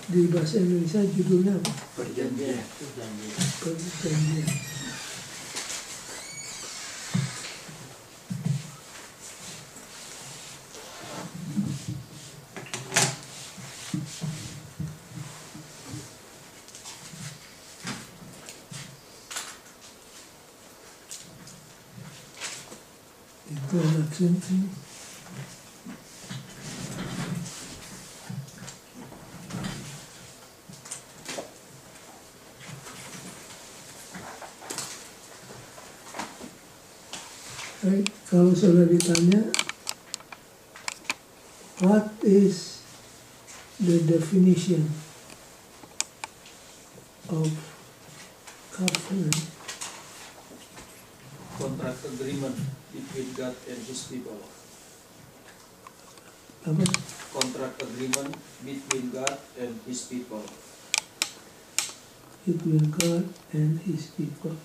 Di bahasa Indonesia judulnya apa? Perjanjian. Perjanjian. Itu anak ini. Baik, kalau sudah ditanya, what is the definition of covenant? Contract agreement between God and His people. Apa? Contract agreement between God and His people. Between God and His people.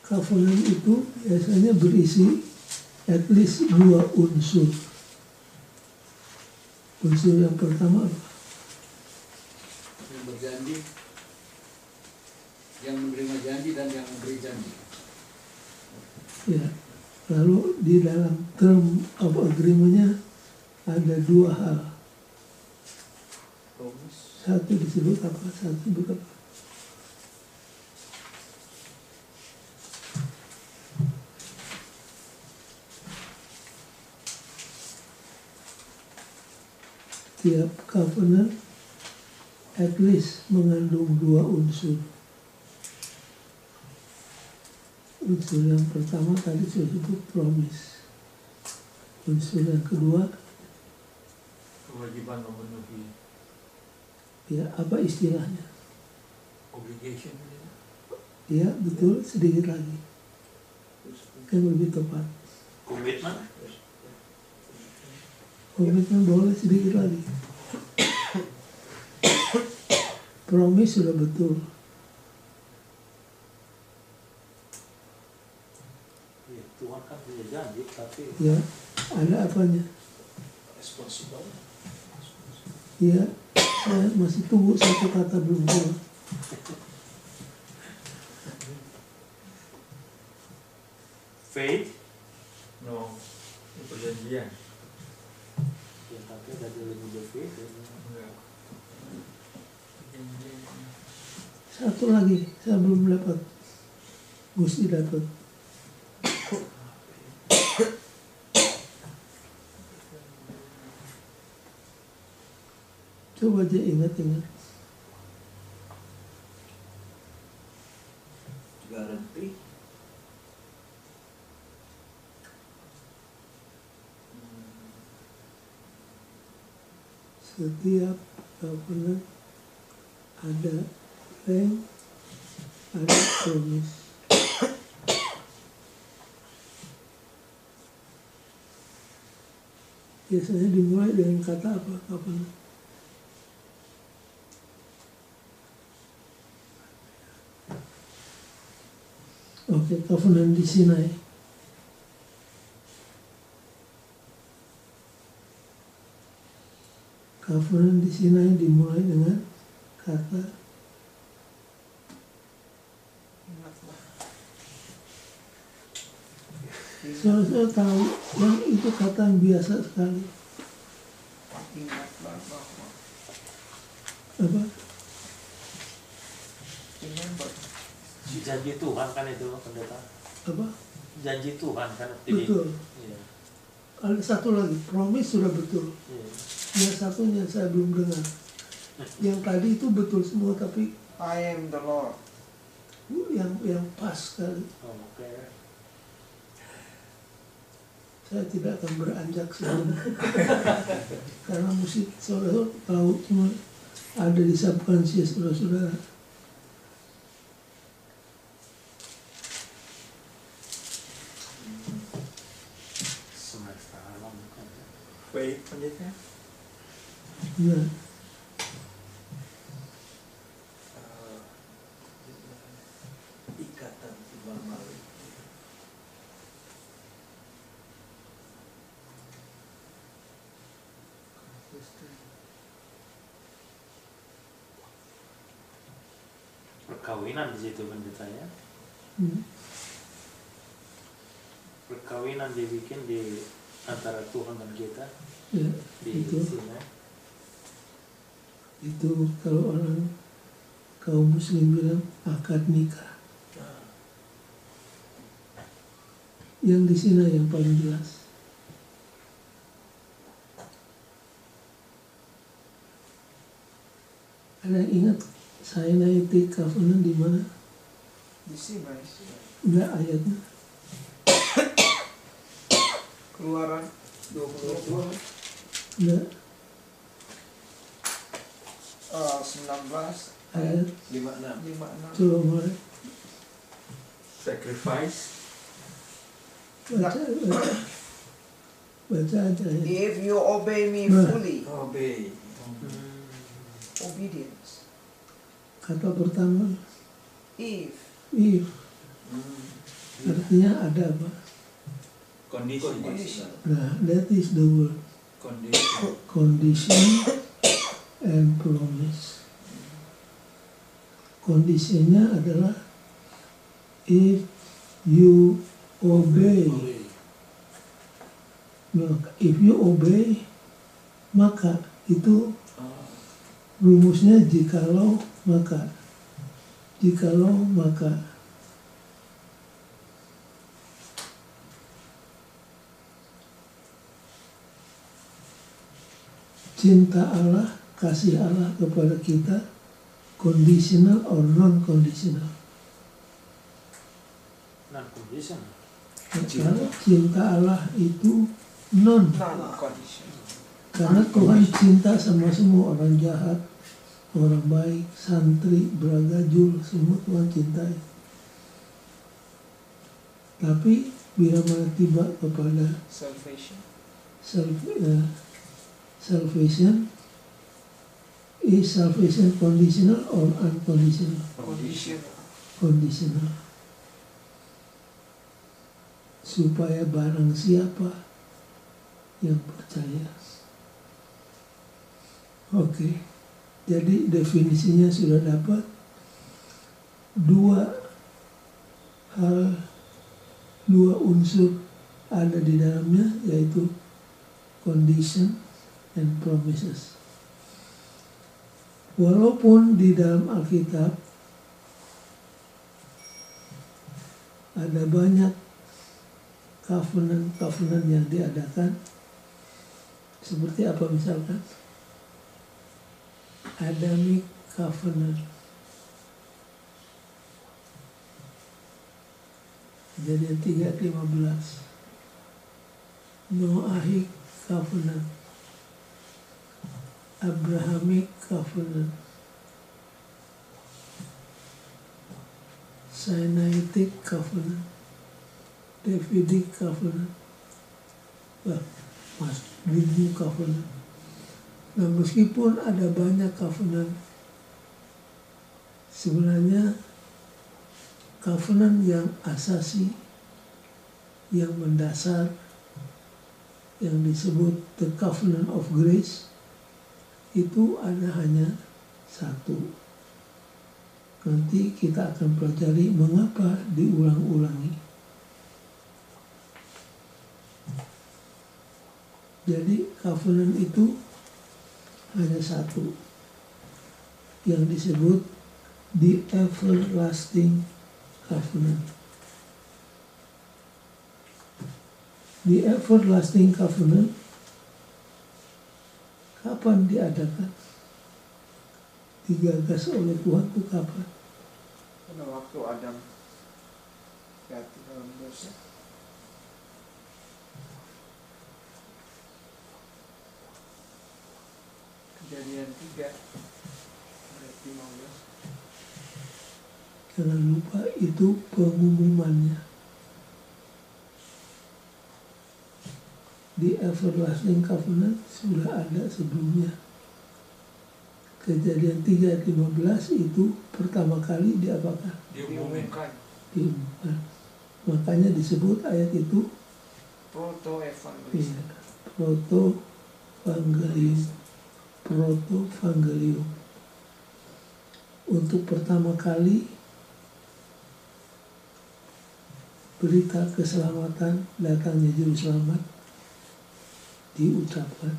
Covenant itu biasanya berisi at least 2 unsur. Unsur yang pertama apa? Yang berjanji, yang menerima janji dan yang memberi janji. Ya, lalu di dalam term of agreement-nya ada 2 hal. Promise. Satu disebut apa? Satu disebut apa? Tiap covenant at least mengandung 2 unsur. Unsur yang pertama tadi saya sebut promise. Unsur yang kedua, Kewajiban memenuhi ya apa istilahnya? obligation. Ya betul, sedikit lagi yang lebih tepat. Komitmen. Komitmen boleh sedikit lagi. Promise sudah betul. Ya, Tuhan kan punya janji, tapi Ya, ada apanya? Responsible. Ya, saya masih tunggu satu kata belum keluar. faith. No. Perjanjian. Ya, tapi ada juga faith. Enggak. Perjanjian. Satu lagi, saya belum dapat. Mesti dapat. Coba aja ingat-ingat. Garanti. Setiap covenant ada claim, ada promise. Biasanya dimulai dengan kata apa? Covenant. Oke, covenant di Sinai. Covenant di Sinai dimulai dengan kata saya tahu yang itu kata yang biasa sekali. Ingatlah bahwa Apa? remember. Janji Tuhan kan itu pendeta. Apa? Janji Tuhan kan. Betul. Iya. Ada satu lagi, promise sudah betul. Iya. Yang satunya saya belum dengar. Yang tadi itu betul semua, tapi I am the Lord. yang pas sekali. Oh, oke. Saya tidak akan beranjak sebelum karena musik saudara tahu cuma ada di subconscious saudara. Semesta alam kan. Baik, pendeta. Nah, Ikatan timbal balik. Perkawinan di situ pendetanya. Perkawinan dibikin di antara Tuhan dan kita Ya, di itu. sini. Itu kalau orang kaum muslim bilang akad nikah. Yang di sini yang paling jelas. Ada yang ingat Sinaitic Covenant di mana? Di sini. Enggak ayatnya. Keluaran 22 Enggak 19 ayat 56. 56. coba mulai Sacrifice. baca aja ya. If you obey me Nah. fully, Obey. obedience. Kata pertama If if, artinya ada apa? Condition. Nah, that is the word. Condition. Condition and promise. Kondisinya adalah if you obey. Nah, if you obey, maka itu rumusnya jikalau maka. Jikalau maka. Cinta Allah, kasih Allah kepada kita conditional or non-conditional. Non-condition. Cinta Allah itu non. non-condition. Karena Tuhan cinta sama semua orang jahat, orang baik, santri, beragajul, semua Tuhan cintai. Tapi bila mana tiba kepada Salvation. salvation, is salvation conditional or unconditional? Condition. Conditional. Supaya barang siapa yang percaya. Oke, jadi definisinya sudah dapat. Dua unsur ada di dalamnya, yaitu condition and promises. Walaupun di dalam Alkitab ada banyak covenant yang diadakan, seperti apa misalkan Adamic Covenant, Kejadian 3:15, Noahic Covenant, Abrahamic Covenant, Sinaitic Covenant, Davidic Covenant, New Covenant. Nah, meskipun ada banyak covenant, sebenarnya covenant yang asasi, yang mendasar, yang disebut the covenant of grace, itu ada hanya satu. Nanti kita akan pelajari mengapa diulang-ulangi. Jadi covenant itu hanya satu, yang disebut the everlasting covenant. The everlasting covenant kapan diadakan? Digagas oleh Tuhan itu kapan? Pada waktu Adam jatuh dalam dosa. Kejadian 3 ayat 15. Jangan lupa itu pengumumannya. Di everlasting covenant sudah ada sebelumnya. Kejadian 3 ayat 15 itu pertama kali diapakan? Diumumkan. Diumumkan. Makanya disebut ayat itu Proto-evangelium. proto-evangelium. Protovangelium. Untuk pertama kali berita keselamatan datangnya juru selamat diucapkan.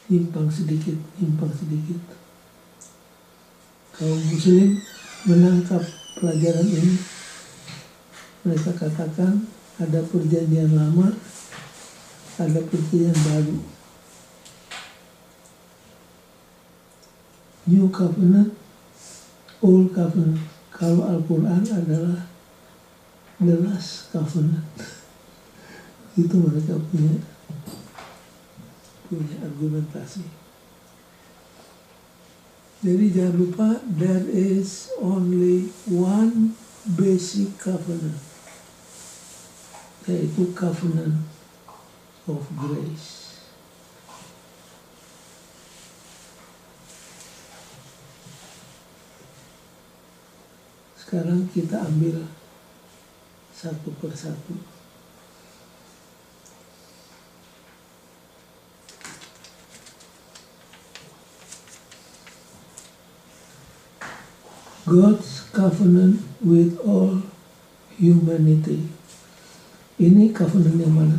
Nyimpang sedikit. Kaum muslim menangkap pelajaran ini. Mereka katakan ada perjanjian lama, ada perjanjian baru. New Covenant, Old Covenant. Kalau Al-Quran adalah The Last Covenant. Itu mereka punya argumentasi. Jadi jangan lupa, there is only one basic covenant, yaitu covenant of grace. Sekarang kita ambil satu persatu. God's covenant with all humanity. Ini covenant yang mana?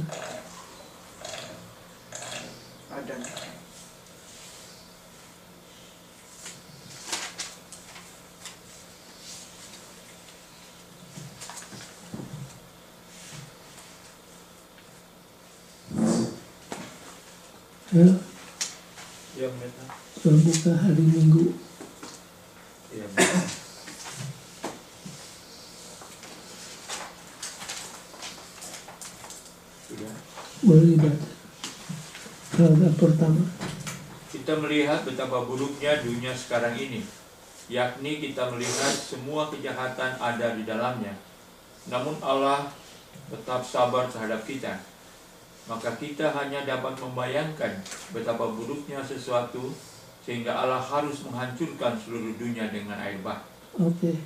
Adam. Ya, Ya, Meta. buka hari Minggu. Ya, Meta. Sudah. Boleh dibaca. Paragraf pertama. Kita melihat betapa buruknya dunia sekarang ini, yakni kita melihat semua kejahatan ada di dalamnya. Namun Allah tetap sabar terhadap kita. Maka kita hanya dapat membayangkan betapa buruknya sesuatu sehingga Allah harus menghancurkan seluruh dunia dengan air bah. Oke.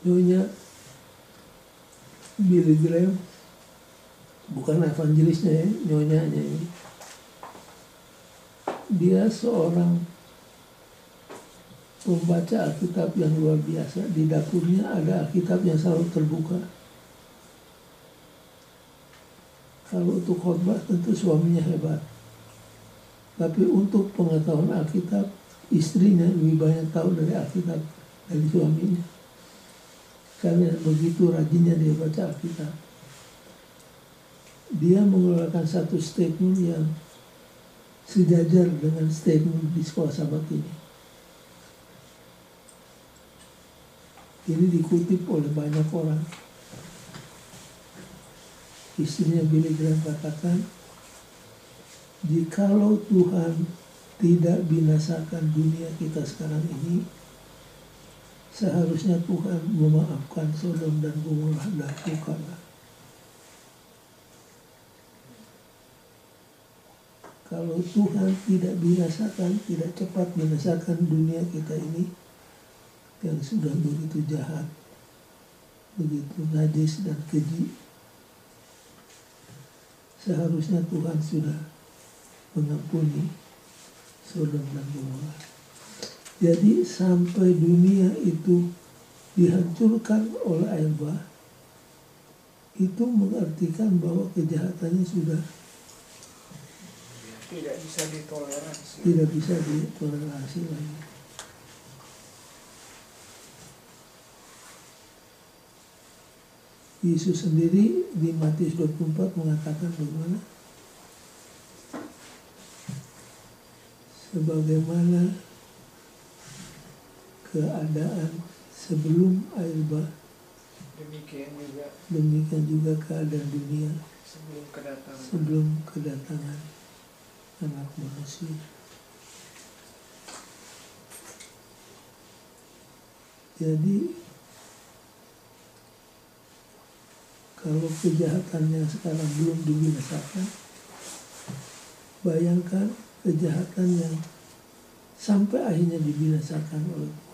Nyonya Billy Graham, bukan evangelisnya ya, nyonyanya ini. Dia seorang pembaca Alkitab yang luar biasa. Di dapurnya ada Alkitab yang selalu terbuka. Kalau untuk khotbah tentu suaminya hebat. Tapi untuk pengetahuan Alkitab, istrinya lebih banyak tahu dari Alkitab dari suaminya. Karena begitu rajinnya dia baca Alkitab. Dia mengeluarkan satu statement yang sejajar dengan statement di sekolah sahabat ini. Ini dikutip oleh banyak orang. Istrinya Billy Graham katakan, jikalau Tuhan tidak binasakan dunia kita sekarang ini, seharusnya Tuhan memaafkan Sodom dan Gomora dan Bukara. Kalau Tuhan tidak binasakan, tidak cepat binasakan dunia kita ini, yang sudah begitu jahat, begitu najis dan keji, seharusnya Tuhan sudah mengampuni Sodom dan Gomora. Jadi sampai dunia itu dihancurkan oleh air bah, itu mengartikan bahwa kejahatannya sudah Tidak bisa ditoleransi. tidak bisa ditoleransi lagi. Yesus sendiri di Matius 24 mengatakan bagaimana? Sebagaimana keadaan sebelum air bah, demikian juga keadaan dunia sebelum kedatangan Anak Manusia. Jadi kalau kejahatannya sekarang belum dibinasakan, bayangkan kejahatan yang sampai akhirnya dibinasakan oleh Tuhan.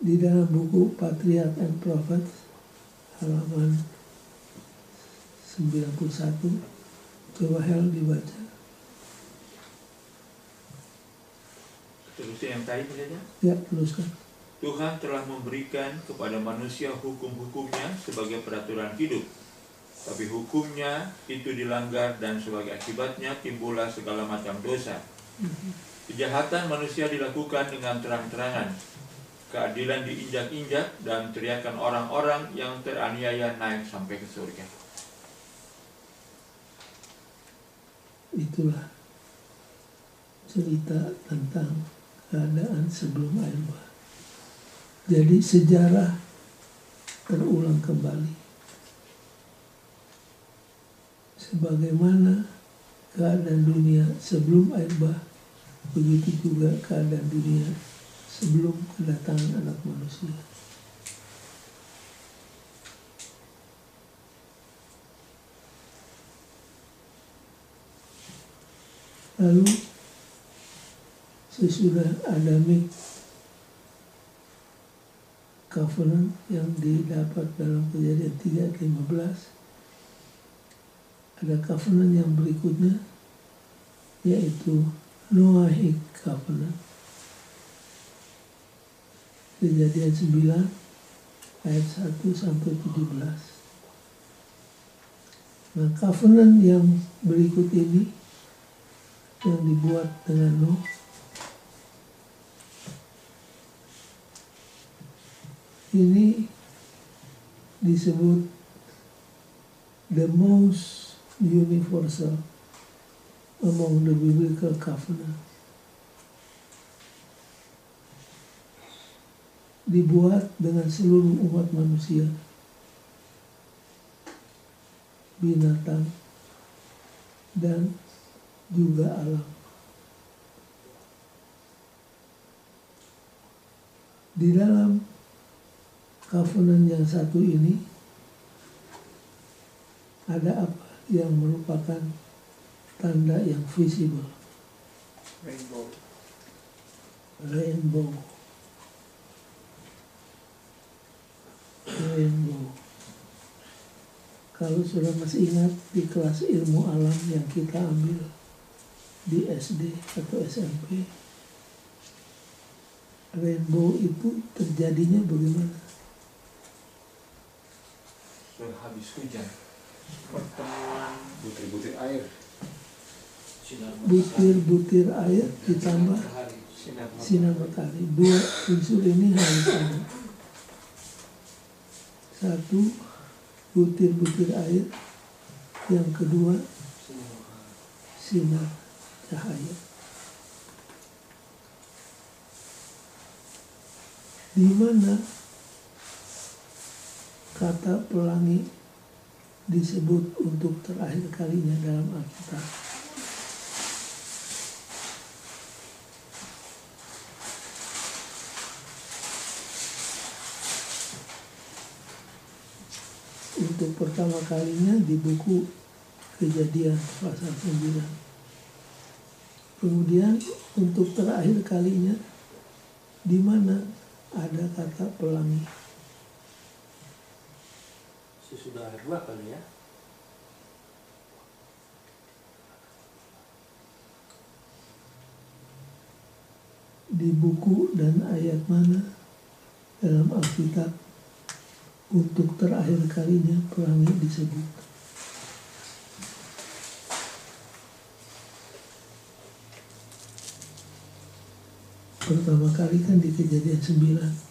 di dalam buku Patriarch and Prophets halaman 91. Coba Hel dibaca. Terusnya yang tadi saja. Ya, teruskan. Tuhan telah memberikan kepada manusia hukum-hukumnya sebagai peraturan hidup. Tapi hukumnya itu dilanggar dan sebagai akibatnya timbullah segala macam dosa. Kejahatan manusia dilakukan dengan terang-terangan. Keadilan diinjak-injak dan teriakan orang-orang yang teraniaya naik sampai ke surga. Itulah cerita tentang keadaan sebelum air bah. Jadi sejarah terulang kembali. Sebagaimana keadaan dunia sebelum air bah, begitu juga keadaan dunia sebelum kedatangan anak manusia. Lalu sesudah Adamic Covenant yang didapat dalam Kejadian 3:15, ada covenant yang berikutnya, yaitu Noahic Covenant. Kejadian 9 ayat 1-17. Nah, covenant yang berikut ini yang dibuat dengan Nuh ini disebut the most universal among the biblical covenant. Dibuat dengan seluruh umat manusia, binatang, dan juga alam. Di dalam covenant yang satu ini ada apa yang merupakan tanda yang visible? Rainbow. Kalau sudah masih ingat di kelas ilmu alam yang kita ambil di SD atau SMP, rainbow itu terjadinya bagaimana? Habis hujan, Pertemuan butir-butir air, Butir-butir air ditambah sinar matahari. Dua unsur ini harus ada. Satu, butir-butir air. Yang kedua, sinar cahaya. Di mana kata pelangi disebut untuk terakhir kalinya dalam Alkitab? Untuk pertama kalinya di buku Kejadian pasal 9. Kemudian untuk terakhir kalinya di mana ada kata pelangi? Sesudah air bah kali ya. Di buku dan ayat mana dalam Alkitab untuk terakhir kalinya pelangi disebut? Pertama kali kan di Kejadian 9.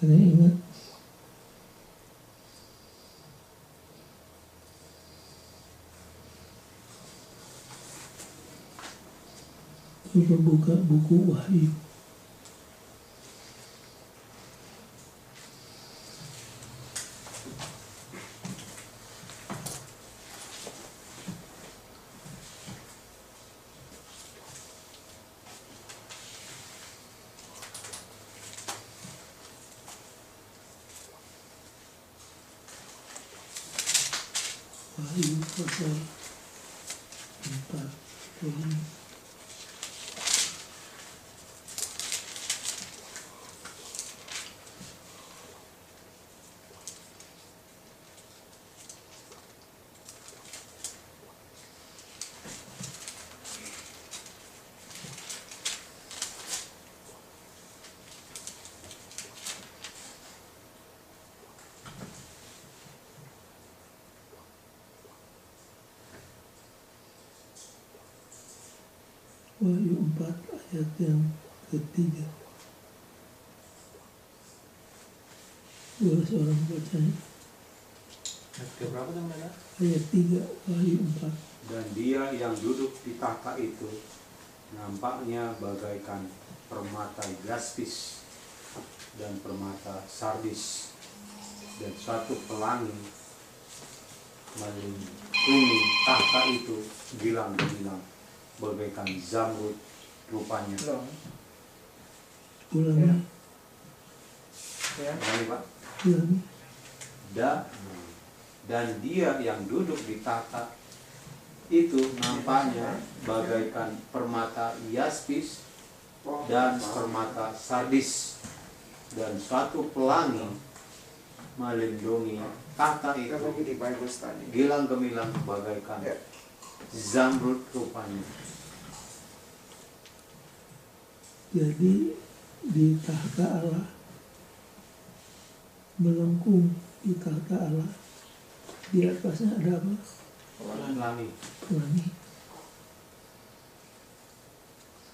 Ada yang ingat? Coba buka buku Wahyu. Wahyu pasal 4 ini. Wahyu 4 ayat yang ketiga. Boleh seorang bacanya? Ayat keberapa teman-teman? Ayat 3 Wahyu 4. Dan dia yang duduk di tahta itu nampaknya bagaikan permata jaspis dan permata sardis, dan suatu pelangi melindungi tahta itu gilang-gilang bagaikan zamrud rupanya. Ulangi. Ya. Ulangi, Pak. Ulangi. Dan dia yang duduk di tahta itu nampaknya bagaikan permata yaspis dan permata sardis, dan suatu pelangi melindungi tahta itu Di Bible study. gilang gemilang bagaikan zamrud rupanya. Jadi di tahta Allah, melengkung di tahta Allah, di atasnya ada apa? Pelangi. Pelangi.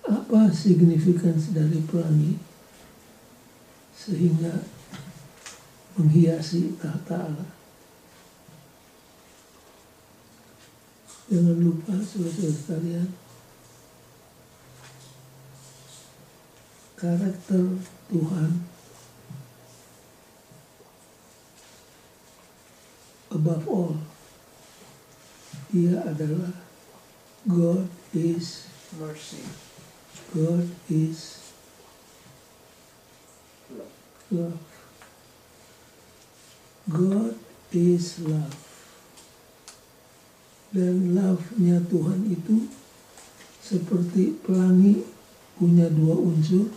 Apa signifikans dari pelangi sehingga menghiasi tahta Allah? Jangan lupa saudara-saudara sekalian, karakter Tuhan above all, Dia adalah God is Mercy. God is love. God is love. Dan love-nya Tuhan itu seperti pelangi punya dua unsur,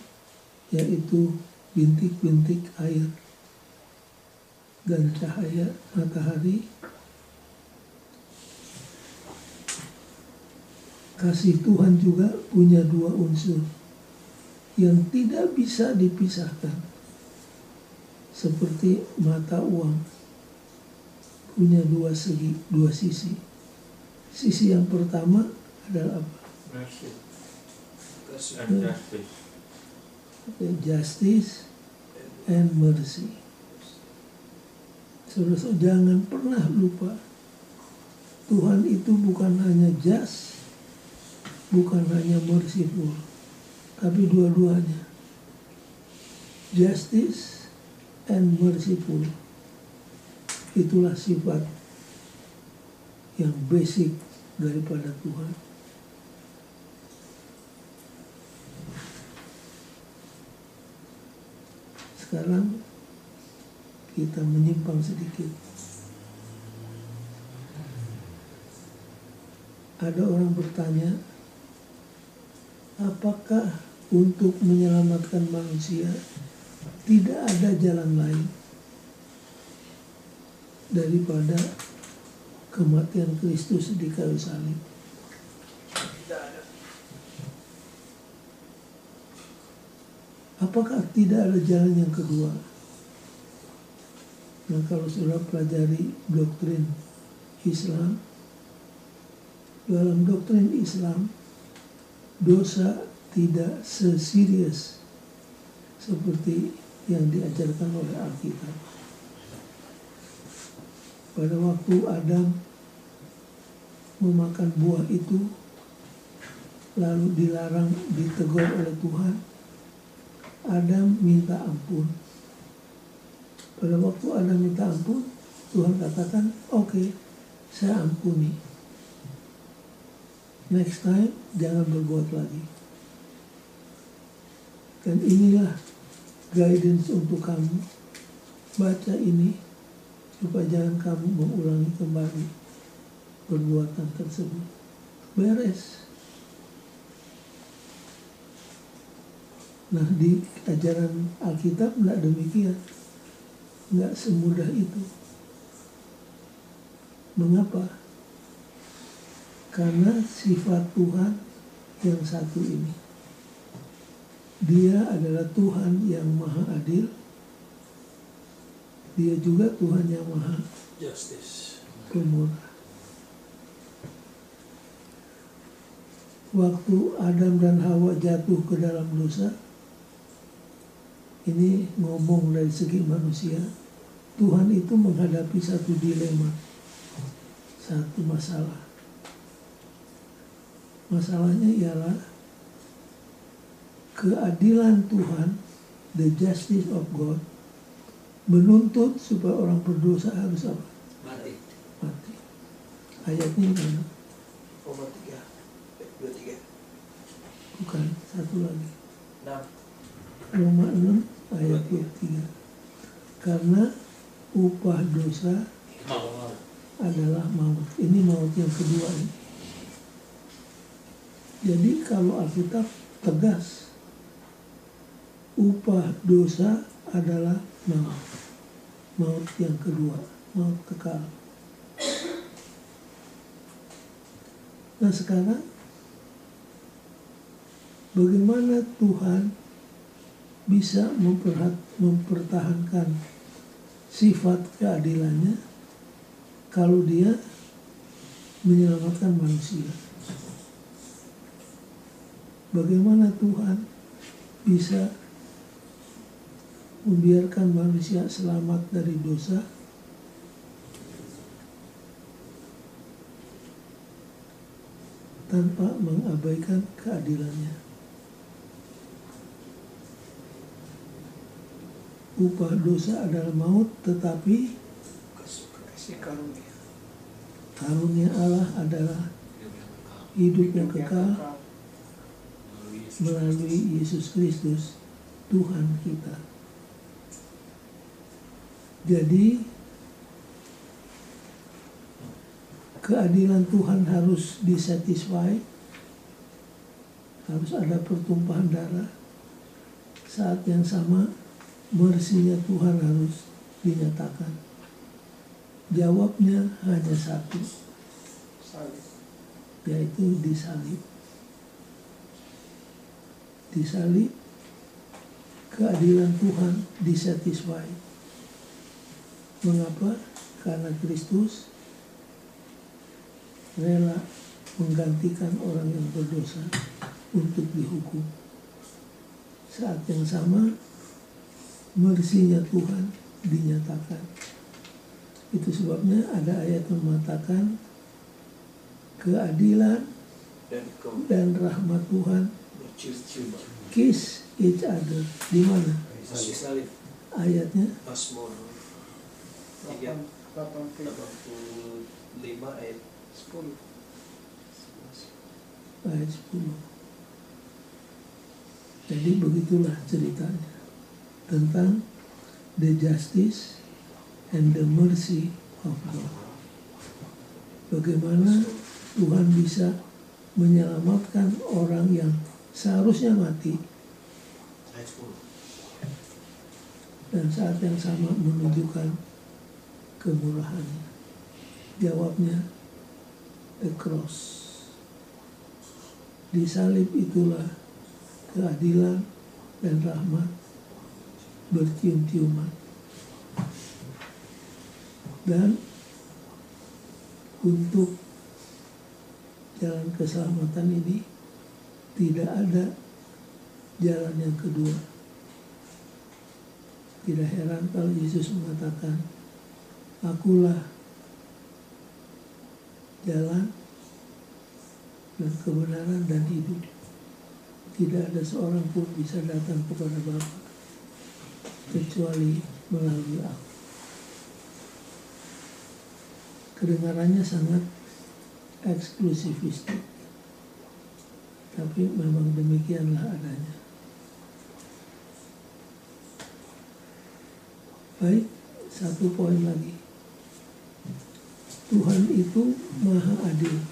yaitu bintik-bintik air dan cahaya matahari. Kasih Tuhan juga punya dua unsur yang tidak bisa dipisahkan, seperti mata uang punya dua segi, dua sisi. Sisi yang pertama adalah apa? Mercy and justice. Justice and mercy. Saudara, jangan pernah lupa, Tuhan itu bukan hanya just, bukan hanya merciful, tapi dua-duanya. Justice and merciful. Itulah sifat yang basic daripada Tuhan. Sekarang kita menyimpang sedikit. Ada orang bertanya, apakah untuk menyelamatkan manusia tidak ada jalan lain daripada kematian Kristus di kayu salib? Apakah tidak ada jalan yang kedua? Nah, kalau sudah pelajari doktrin Islam, dalam doktrin Islam, dosa tidak seserius seperti yang diajarkan oleh Alkitab. Pada waktu Adam memakan buah itu, lalu dilarang, ditegur oleh Tuhan, Adam minta ampun. Pada waktu Adam minta ampun, Tuhan katakan, oke, saya ampuni. Next time, jangan berbuat lagi. Dan inilah guidance untuk kamu. Baca ini, supaya jangan kamu mengulangi kembali perbuatan tersebut. Beres. Nah, di ajaran Alkitab tidak demikian. Nggak semudah itu. Mengapa? Karena sifat Tuhan yang satu ini. Dia adalah Tuhan yang maha adil. Dia juga Tuhan yang maha Justice. pemurah. Waktu Adam dan Hawa jatuh ke dalam dosa, ini ngomong dari segi manusia, Tuhan itu menghadapi satu dilema, satu masalah. Masalahnya ialah keadilan Tuhan, the justice of God, menuntut supaya orang berdosa harus apa? Mati. Mati. Ayatnya mana? Roma 3. 23. Bukan, satu lagi. 6. Roma 6 ayat 23. Karena upah dosa adalah maut. Ini maut yang kedua ini. Jadi kalau Alkitab tegas, upah dosa adalah maut. Maut yang kedua, maut kekal. Nah sekarang, bagaimana Tuhan bisa mempertahankan sifat keadilannya kalau dia menyelamatkan manusia? Bagaimana Tuhan bisa membiarkan manusia selamat dari dosa tanpa mengabaikan keadilannya? Upah dosa adalah maut, tetapi Kasih karunia. karunia Allah adalah hidup yang kekal melalui Yesus Kristus, Tuhan kita. Jadi, keadilan Tuhan harus disatisfy, harus ada pertumpahan darah. Saat yang sama, mersinya Tuhan harus dinyatakan. Jawabnya hanya satu, Salib. yaitu disalib. Disalib, keadilan Tuhan disatisfy. Mengapa? Karena Kristus rela menggantikan orang yang berdosa untuk dihukum. Saat yang sama, mersinya Tuhan dinyatakan. Itu sebabnya ada ayat yang mengatakan keadilan dan rahmat Tuhan Bercium-cium. kiss each other. Di mana Salib. ayatnya? Mazmur 8, 85 ayat 10. Ayat 10. Jadi begitulah ceritanya tentang the justice and the mercy of God. Bagaimana Tuhan bisa menyelamatkan orang yang seharusnya mati ayat 10. dan saat yang sama menunjukkan kemurahannya. Jawabnya the cross. Di salib itulah keadilan dan rahmat bercium-ciuman. Dan untuk jalan keselamatan ini tidak ada jalan yang kedua. Tidak heran kalau Yesus mengatakan, akulah jalan dan kebenaran dan hidup. Tidak ada seorang pun bisa datang kepada Bapa kecuali melalui aku. Kedengarannya sangat eksklusifistik, tapi memang demikianlah adanya. Baik, satu poin lagi. Tuhan itu maha adil.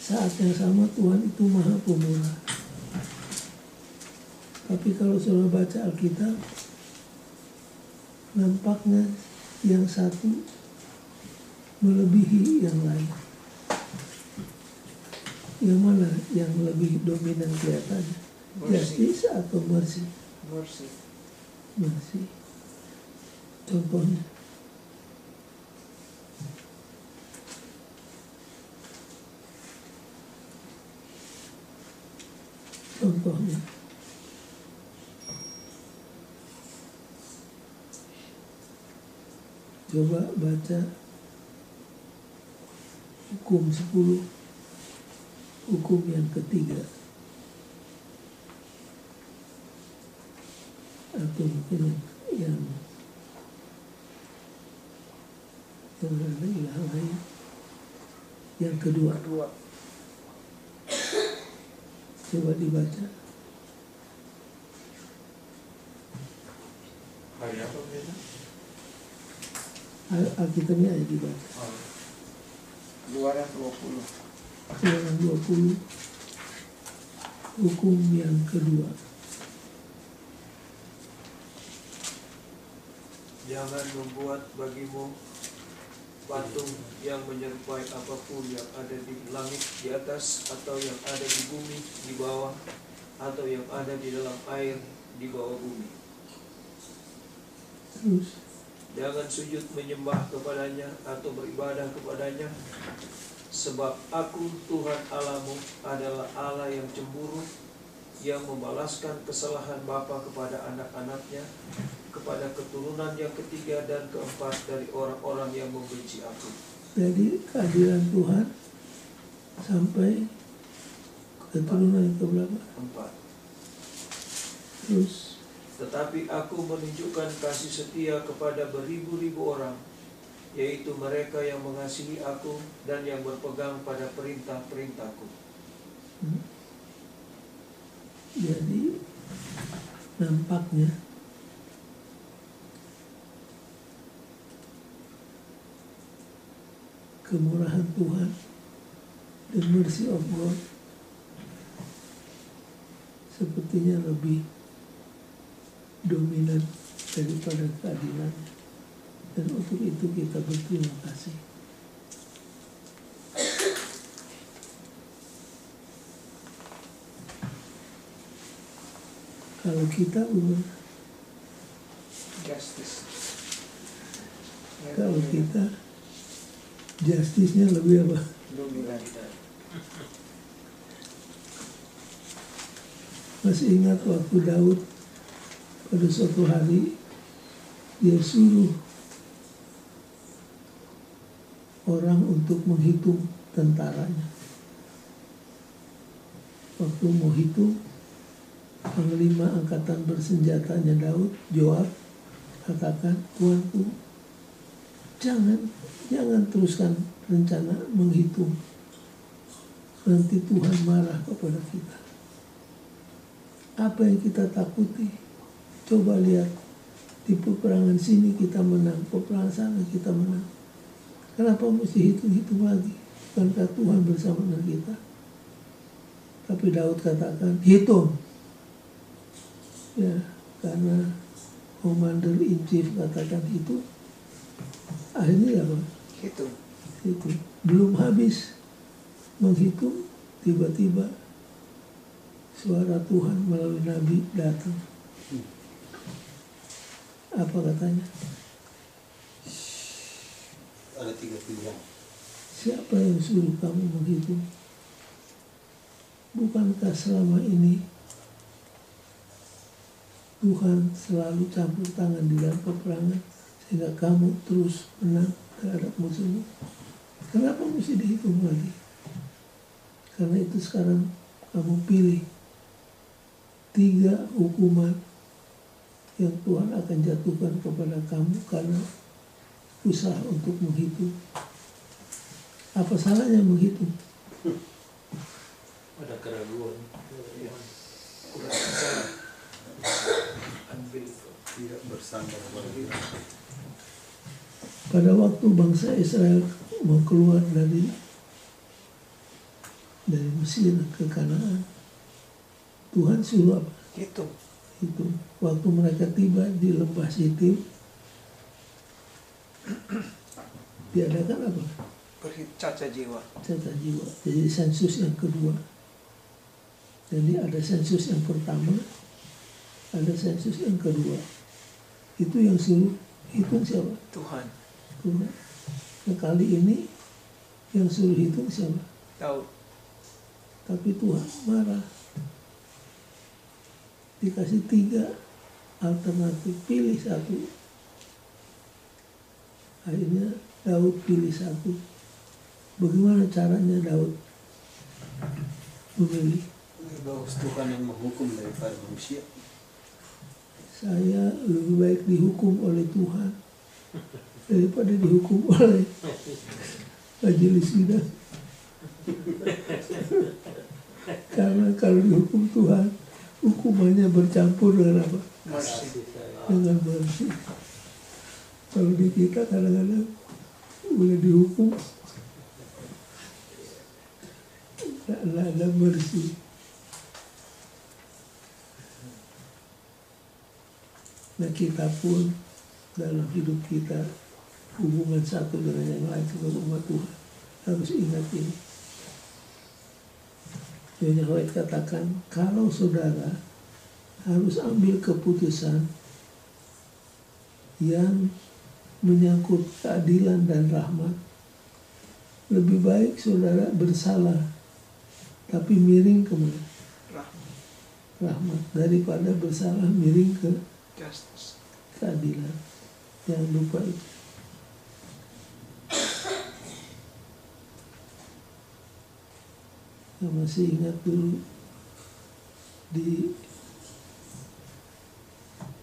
Saat yang sama Tuhan itu maha pemurah. Tapi kalau saudara baca Alkitab, nampaknya yang satu melebihi yang lain. Yang mana yang lebih dominan kelihatannya? Justice atau mercy? Mercy. Mercy. Contohnya, coba baca Hukum 10, hukum yang ketiga, atau mungkin yang ada ilah lain, yang kedua. Coba dibaca. Hari apa beda? Alkitabnya aja dibaca. Keluaran 20. Keluaran 20, hukum yang kedua. Jangan membuat bagimu patung yang menyerupai apapun yang ada di langit di atas, atau yang ada di bumi di bawah, atau yang ada di dalam air di bawah bumi. Terus, Jangan sujud menyembah kepadanya atau beribadah kepadanya, sebab Aku Tuhan Allahmu adalah Allah yang cemburu, yang membalaskan kesalahan bapa kepada anak-anaknya, kepada keturunan yang ketiga dan keempat dari orang-orang yang membenci Aku. jadi keadilan Tuhan sampai keturunan yang keberapa? 4. Terus, Tetapi Aku menunjukkan kasih setia kepada beribu-ribu orang, yaitu mereka yang mengasihi Aku dan yang berpegang pada perintah-perintahku. jadi nampaknya kemurahan Tuhan, the mercy of God, sepertinya lebih dominan daripada keadilan. Dan untuk itu kita berterima kasih. Kalau kita Justice. kalau kita justice-nya lebih apa? Dominan. Masih ingat waktu Daud pada suatu hari dia suruh orang untuk menghitung tentaranya. Waktu mau hitung, panglima angkatan bersenjatanya Daud, Joab, katakan, Tuanku, jangan teruskan rencana menghitung. Nanti Tuhan marah kepada kita. Apa yang kita takuti? Coba lihat, di peperangan sini kita menang, peperangan sana kita menang. Kenapa mesti hitung-hitung lagi? Bukankah Tuhan bersama dengan kita? Tapi Daud katakan, hitung. Ya, karena Commander in Chief katakan itu, akhirnya apa? Hitung. Itu belum habis menghitung, tiba-tiba suara Tuhan melalui Nabi datang. Apa katanya? Ada 3 pilihan. Siapa yang suruh kamu menghitung? Bukankah selama ini Tuhan selalu campur tangan di dalam peperangan sehingga kamu terus menang terhadap musuhmu? Kenapa mesti dihitung lagi? Karena itu sekarang kamu pilih 3 hukuman yang Tuhan akan jatuhkan kepada kamu karena usaha untuk menghitung. Apa salahnya menghitung? Ada keraguan. Unbelievable. Tidak bersandar pada pada waktu bangsa Israel mau keluar dari Mesir ke Kanaan, Tuhan suruh apa? Itu. Itu waktu mereka tiba di lembah Sitim, diadakan apa? Caca jiwa. Caca jiwa. Jadi sensus yang kedua. Jadi ada sensus yang pertama, ada sensus yang kedua. Itu yang suruh hitung siapa? Tuhan. Tuhan. Nah, kali ini yang suruh hitung siapa? Tahu. Tapi Tuhan marah. Dikasih 3 alternatif, pilih satu. Akhirnya Daud pilih satu. Bagaimana caranya Daud memilih? Bahwa Tuhan yang menghukum daripada manusia. Saya lebih baik dihukum oleh Tuhan daripada dihukum oleh majelis sidang. Karena kalau dihukum Tuhan, hukumannya bercampur dengan apa? Mercy. Dengan mercy. Kalau di kita kadang-kadang udah dihukum, tidak ada mercy. Nah, kita pun dalam hidup kita, hubungan satu dengan yang lain sebagai umat Tuhan, harus ingat ini. Nyonya White katakan, kalau saudara harus ambil keputusan yang menyangkut keadilan dan rahmat, lebih baik saudara bersalah tapi miring kemana? Rahmat. Daripada bersalah miring ke Justice. keadilan. Jangan lupa itu. Saya masih ingat dulu di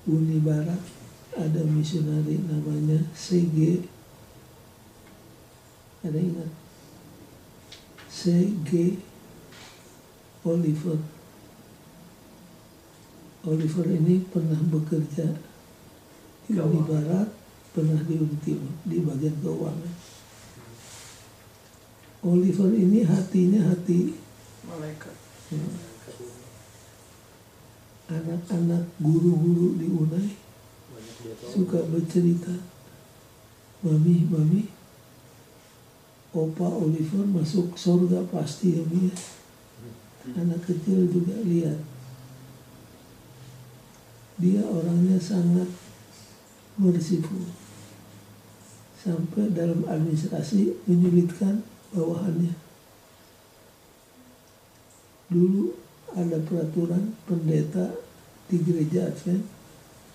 Uni Barat ada misionari namanya C.G. Ada ingat? C.G. Oliver. Oliver ini pernah bekerja di Uni Barat, pernah di Uni Timur, di bagian keuangan. Oliver ini hatinya hati Malaikat. anak-anak guru-guru di Unai suka bercerita, mami, Opa Oliver masuk surga pasti ya Mi. Anak kecil juga lihat. Dia orangnya sangat merciful. Sampai dalam administrasi menyulitkan bawahannya. Dulu ada peraturan pendeta di gereja Advent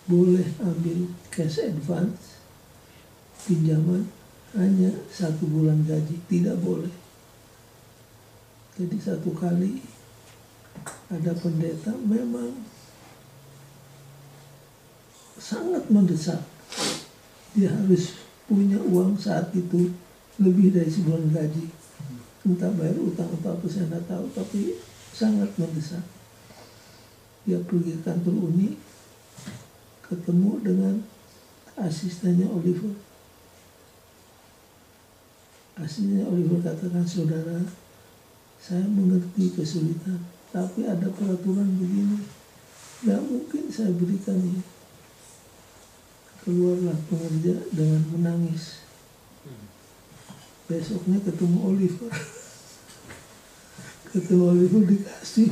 boleh ambil cash advance pinjaman hanya 1 bulan gaji, tidak boleh. Jadi satu kali ada pendeta memang sangat mendesak, dia harus punya uang saat itu lebih dari sebulan gaji, entah bayar utang atau apa saya tidak tahu, tapi sangat mendesak. Dia pergi ke kantor Uni, ketemu dengan asistennya Oliver. Asistennya Oliver katakan, saudara, saya mengerti kesulitan, tapi ada peraturan begini, tidak mungkin saya berikan ini. Keluarlah pengerja dengan menangis. Besoknya ketemu Oliver. Ketemu Oliver dikasih.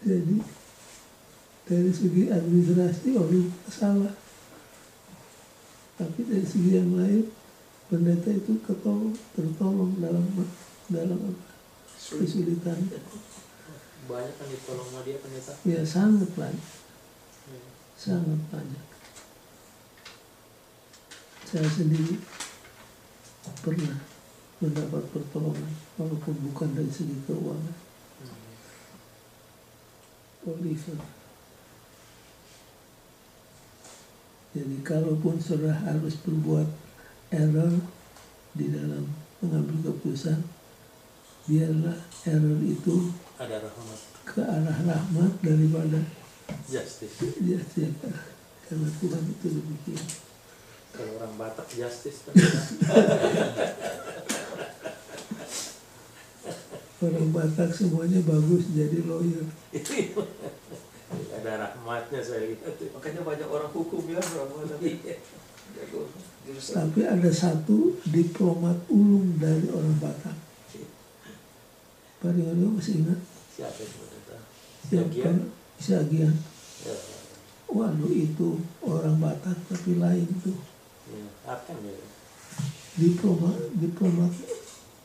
Jadi dari segi administrasi Oliver salah. Tapi dari segi yang lain pendeta itu tertolong dalam kesulitan. Banyak kan ditolong sama dia pendeta. Ya sangat banyak. Sangat banyak. Saya sendiri pernah mendapat pertolongan walaupun bukan dari segi keuangan. Oliver. Jadi kalaupun saudara harus berbuat error di dalam mengambil keputusan, biarlah error itu Ada rahmat. ke arah rahmat daripada Justice. ya, Karena Tuhan itu demikian. Kalau orang Batak justice kan. Orang Batak semuanya bagus jadi lawyer. Ada rahmatnya saya lihat. Makanya banyak orang hukum ya, orang tapi jago jurusan. Tapi ada satu diplomat ulung dari orang Batak. Pak Rio masih ingat? Siapa itu kata? Siapa? Siagian. Ya, Waduh itu orang Batak tapi lain tuh. ya. Apa ya? Diplomat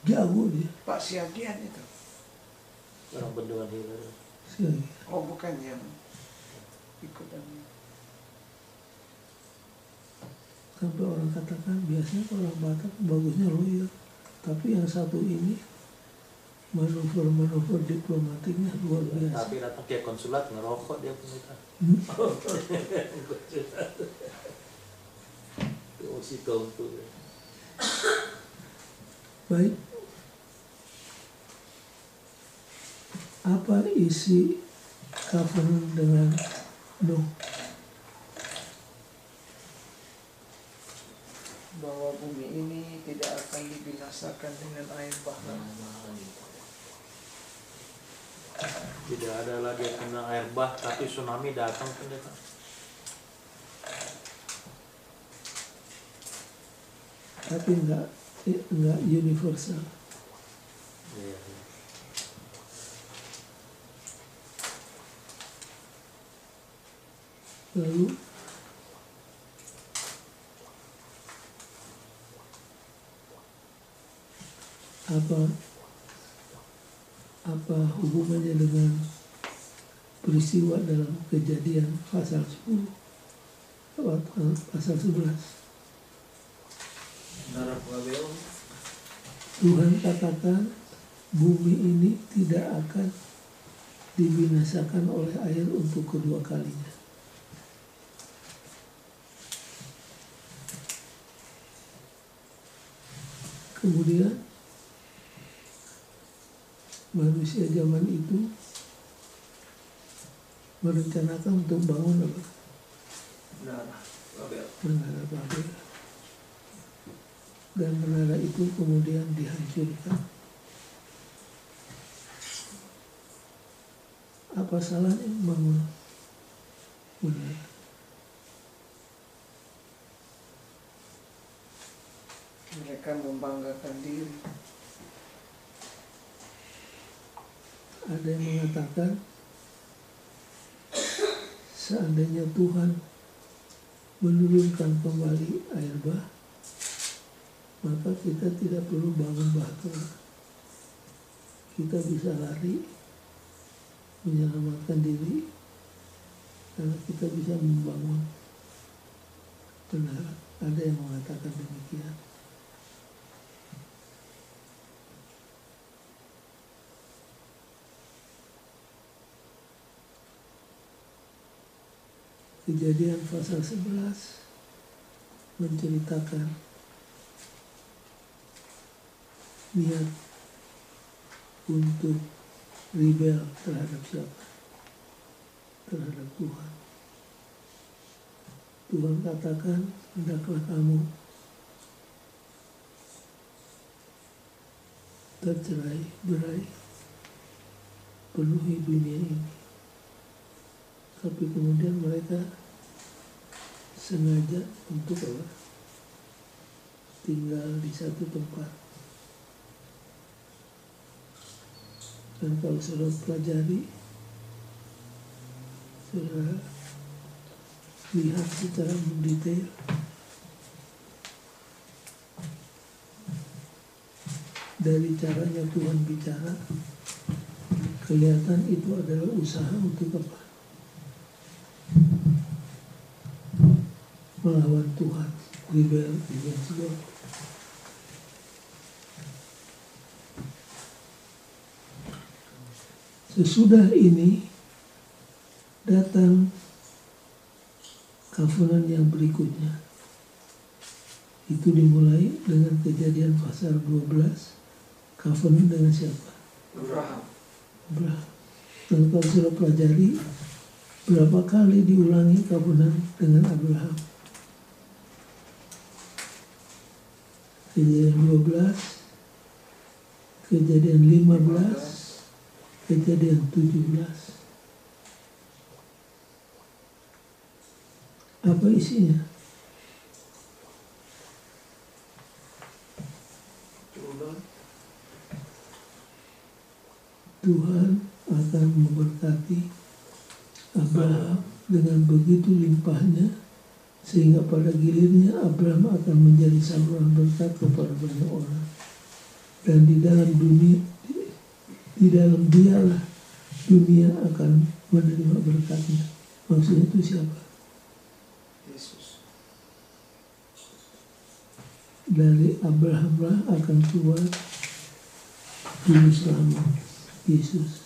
jago dia. Pak Siagian itu. Orang Bendungan Hilir. Siagian. Oh bukan yang ikutan. Sampai orang katakan biasanya kalau orang Batak bagusnya lawyer. Tapi yang satu ini manuver diplomatiknya luar biasa. Tapi datang ke konsulat ngerokok dia punya. Oh si tuh. Baik. Apa isi covenant dengan Nuh? Bahwa bumi ini tidak akan dibinasakan dengan air bah. Tidak ada lagi kena air bah, tapi tsunami datang kan dia. Tapi enggak universal. Iya. Lalu apa hubungannya dengan peristiwa dalam Kejadian pasal 10 pasal 11? Menara Babel. Tuhan katakan bumi ini tidak akan dibinasakan oleh air untuk kedua kalinya. Kemudian manusia zaman itu merencanakan untuk bangun apa? Menara Babel. Menara Babel. Dan menara itu kemudian dihancurkan. Apa salahnya membangun menara? Mereka membanggakan diri. Ada yang mengatakan seandainya Tuhan menurunkan kembali air bah, maka kita tidak perlu bangun batu. Kita bisa lari, menyelamatkan diri, karena kita bisa membangun menara. Ada yang mengatakan demikian. Kejadian pasal 11 menceritakan niat untuk rebel terhadap siapa? Terhadap Tuhan. Tuhan katakan, hendaklah kamu tercerai-berai, penuhi dunia ini. Tapi kemudian mereka sengaja untuk apa? Tinggal di satu tempat. Dan kalau saudara pelajari, saudara lihat secara mendetail, dari caranya Tuhan bicara, kelihatan itu adalah usaha untuk apa? Melawan Tuhan, rebel against God. Sesudah ini datang covenant yang berikutnya. Itu dimulai dengan Kejadian pasal 12. Covenant dengan siapa? Abraham. Abraham. Dan kalau sudah pelajari Berapa kali diulangi kabunan dengan Abraham? Kejadian 12, Kejadian 15, Kejadian 17. Apa isinya? Tuhan akan memberkati Abraham dengan begitu limpahnya, sehingga pada gilirnya Abraham akan menjadi saluran berkat kepada banyak orang. Dan di dalam dialah dunia akan menerima berkatnya. Maksudnya itu siapa? Yesus. Dari Abraham lah akan keluar juru selamat, Yesus.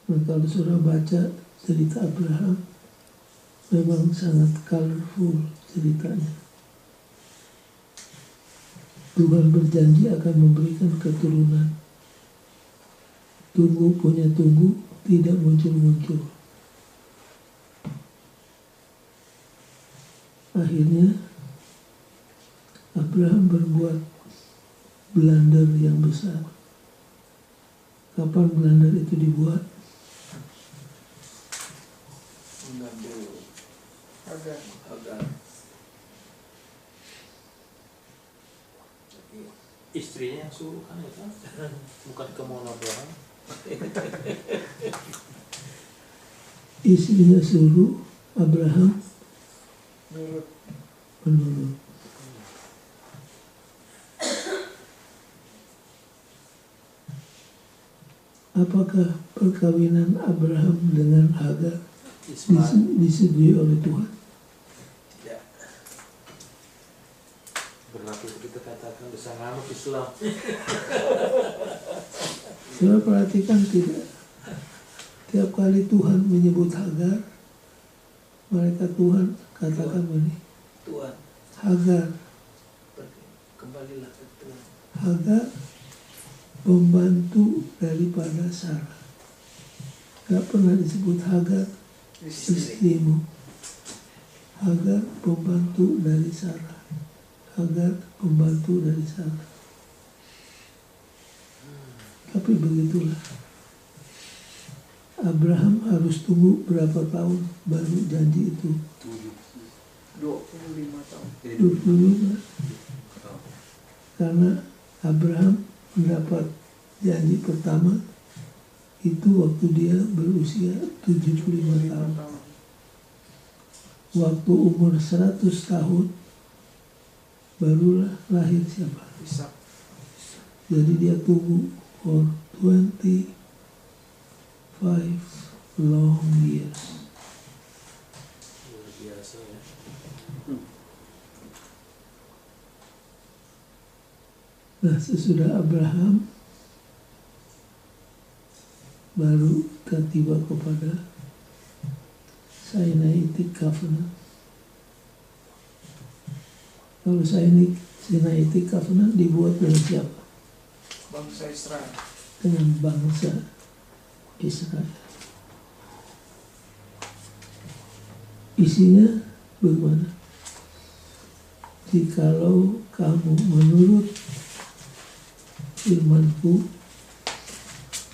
Nah, kalau saudara baca cerita Abraham, memang sangat colorful ceritanya. Tuhan berjanji akan memberikan keturunan. Tunggu punya tunggu, tidak muncul-muncul. Akhirnya Abraham berbuat blunder yang besar. Kapan blunder itu dibuat? Mengambil Hagar. Hagar. Istrinya yang suruh kan itu, bukan kemauan Abraham. Istrinya suruh, Abraham menurut. Apakah perkawinan Abraham dengan Hagar disetujui oleh Tuhan? Tidak. Berlaku kita katakan bisa nganut Islam. Saya perhatikan tidak. Tiap kali Tuhan menyebut Hagar, malaikat Tuhan katakan begini, Tuhan, Hagar, kembalilah ke Tuhan. Hagar pembantu daripada Sarah. Gak pernah disebut Hagar istrimu. Hagar pembantu dari Sarah. Hagar pembantu dari Sarah. Tapi begitulah. Abraham harus tunggu berapa tahun baru janji itu? 25 tahun. 25. Karena Abraham mendapat janji pertama itu waktu dia berusia 75 tahun. Waktu umur 100 tahun barulah lahir siapa? Ishak. Jadi dia tunggu for 25 long years. Luar biasa ya. Nah, sesudah Abraham baru kita tiba kepada Sinaitic Covenant. Kalau Sinaitic Covenant dibuat dengan siapa? Bangsa Israel. Dengan bangsa Israel. Isinya bagaimana? Jikalau kamu menurut firman-Ku,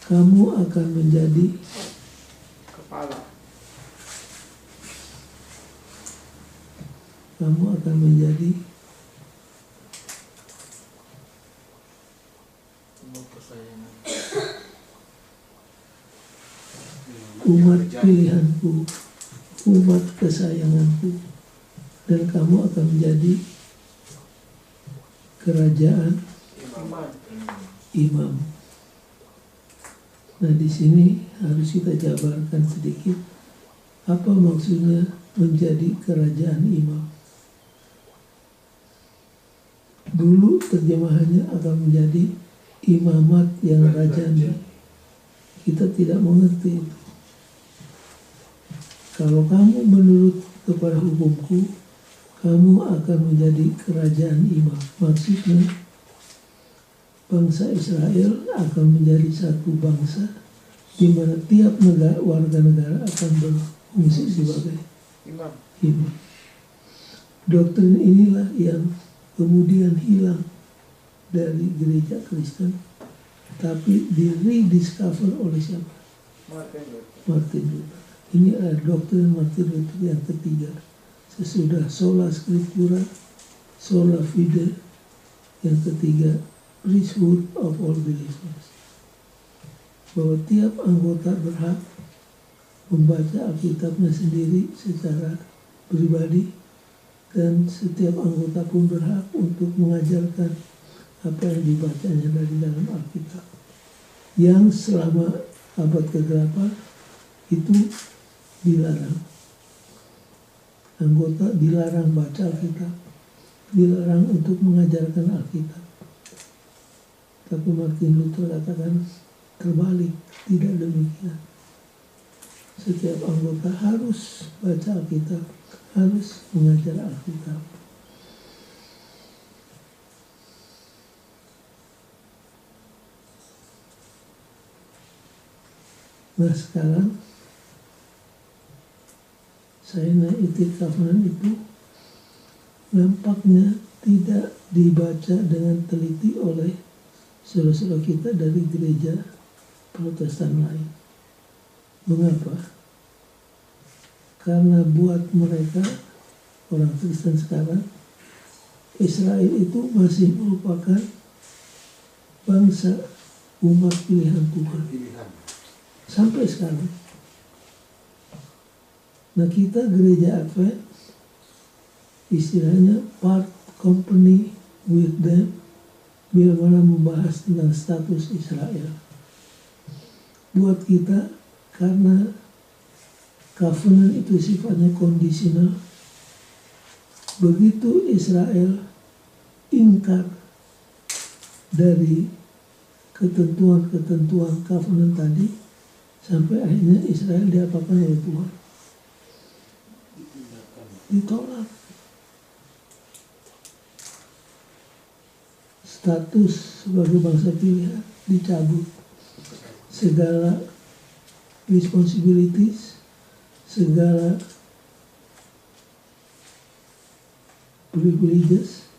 kamu akan menjadi Kepala. kamu akan menjadi umat pilihan-Ku, umat kesayangan-Ku, dan kamu akan menjadi kerajaan imam. Nah, di sini harus kita jabarkan sedikit apa maksudnya menjadi kerajaan imam. Dulu terjemahannya akan menjadi imamat yang rajani. Kita tidak mengerti itu. Kalau kamu menurut kepada hukum-Ku, kamu akan menjadi kerajaan imam. Maksudnya bangsa Israel akan menjadi satu bangsa di mana tiap warga negara akan berfungsi sebagai Imam. imam. Doktrin inilah yang kemudian hilang dari gereja Kristen, tapi di-rediscover oleh siapa? Martin Luther. Martin Luther. Ini adalah doktrin Martin Luther yang ketiga. Sesudah sola scriptura, sola fide, yang ketiga priesthood of all believers. Bahwa tiap anggota berhak membaca Alkitabnya sendiri secara pribadi, dan setiap anggota pun berhak untuk mengajarkan apa yang dibacanya dari dalam Alkitab. Yang selama abad ke-8 itu dilarang. Anggota dilarang baca Alkitab, dilarang untuk mengajarkan Alkitab. Tapi Martin Luther katakan terbalik, tidak demikian. Setiap anggota harus baca Alkitab, harus mengajar Alkitab. Nah sekarang Sinaitic Covenant itu nampaknya tidak dibaca dengan teliti oleh saudara-saudara kita dari gereja Protestan lain. Mengapa? Karena buat mereka, orang Kristen sekarang, Israel itu masih merupakan bangsa umat pilihan Tuhan. Sampai sekarang. Nah kita gereja Advent, istilahnya part company with them, bila mana membahas tentang status Israel. Buat kita, karena covenant itu sifatnya kondisional, begitu Israel ingkar dari ketentuan-ketentuan covenant tadi, sampai akhirnya Israel diapakan oleh Tuhan? Ditolak. Status sebagai bangsa pilihan dicabut. Segala responsibilities, segala privileges,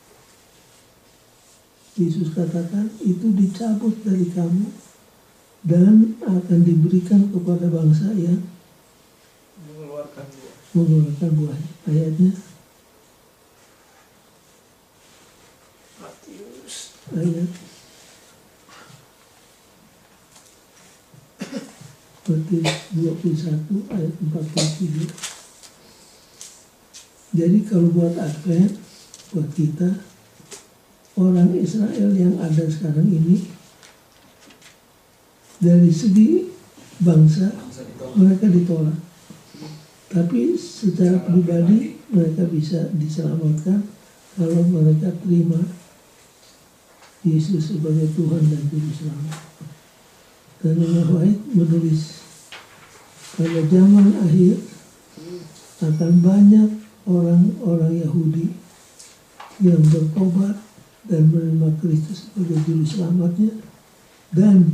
Yesus katakan itu dicabut dari kamu dan akan diberikan kepada bangsa yang mengeluarkan buahnya. Ayatnya Matius. ayat Matius 21 ayat 43. Jadi kalau buat Advent, buat kita, orang Israel yang ada sekarang ini, dari segi bangsa mereka ditolak, tapi secara pribadi mereka bisa diselamatkan kalau mereka terima Yesus sebagai Tuhan dan Juru Selamat. Dan Ellen White menulis, pada zaman akhir akan banyak orang-orang Yahudi yang bertobat dan menerima Kristus sebagai Juru Selamatnya, dan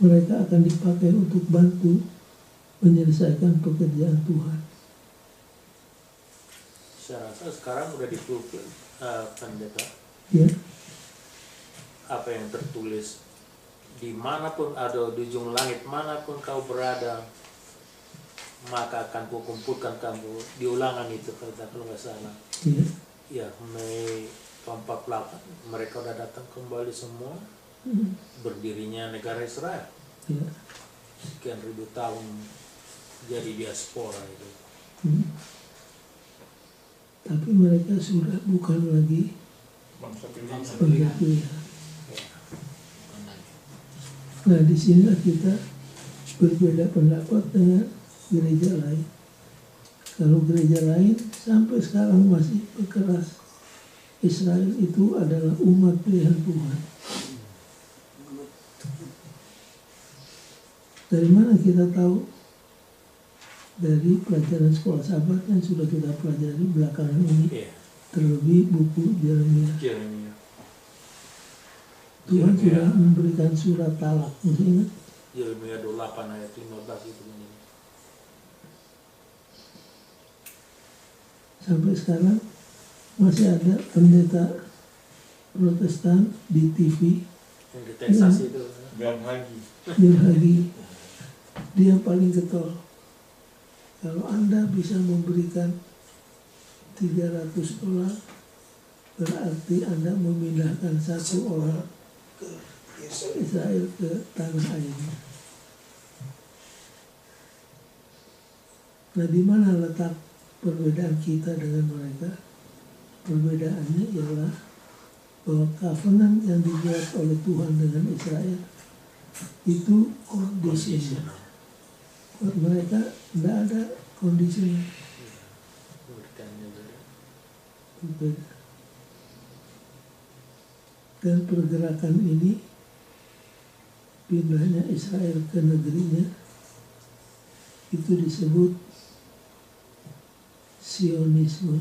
mereka akan dipakai untuk bantu menyelesaikan pekerjaan Tuhan. Saya rasa sekarang udah dipulpil pendeta. Ya, Apa yang tertulis dimanapun ada di ujung langit manapun kau berada, maka akan kukumpulkan kamu. Di Ulangan itu kalau nggak salah. ya, Ya, Mei 48 mereka udah datang kembali semua. Berdirinya negara Israel. ya. Sekian ribu tahun jadi diaspora itu. Tapi mereka sudah bukan lagi Bangsa bangsa pilihan. pilihan. Nah, di sinilah kita berbeda pendapat dengan gereja lain. Kalau gereja lain sampai sekarang masih berkeras, Israel itu adalah umat pilihan Tuhan. Dari mana kita tahu? Dari pelajaran sekolah sahabat yang sudah kita pelajari belakangan ini, Iya, terlebih buku Yeremia. Yeremia. Tuhan sudah memberikan surat talak, masih ingat? Yeremia 28 ayat 15 itu bunyinya. Sampai sekarang masih ada pendeta Protestan di TV, Yang di Texas itu. Biar lagi. Bill Hagee, dia yang paling getol. Kalau Anda bisa memberikan $300, berarti Anda memindahkan satu orang Israel ke tanah airnya. Nah, di mana letak perbedaan kita dengan mereka? Perbedaannya ialah bahwa covenant yang dibuat oleh Tuhan dengan Israel itu conditional. Buat mereka tidak ada conditional. Berbeda. Dan pergerakan ini, pindahnya Israel ke negerinya, itu disebut Sionisme.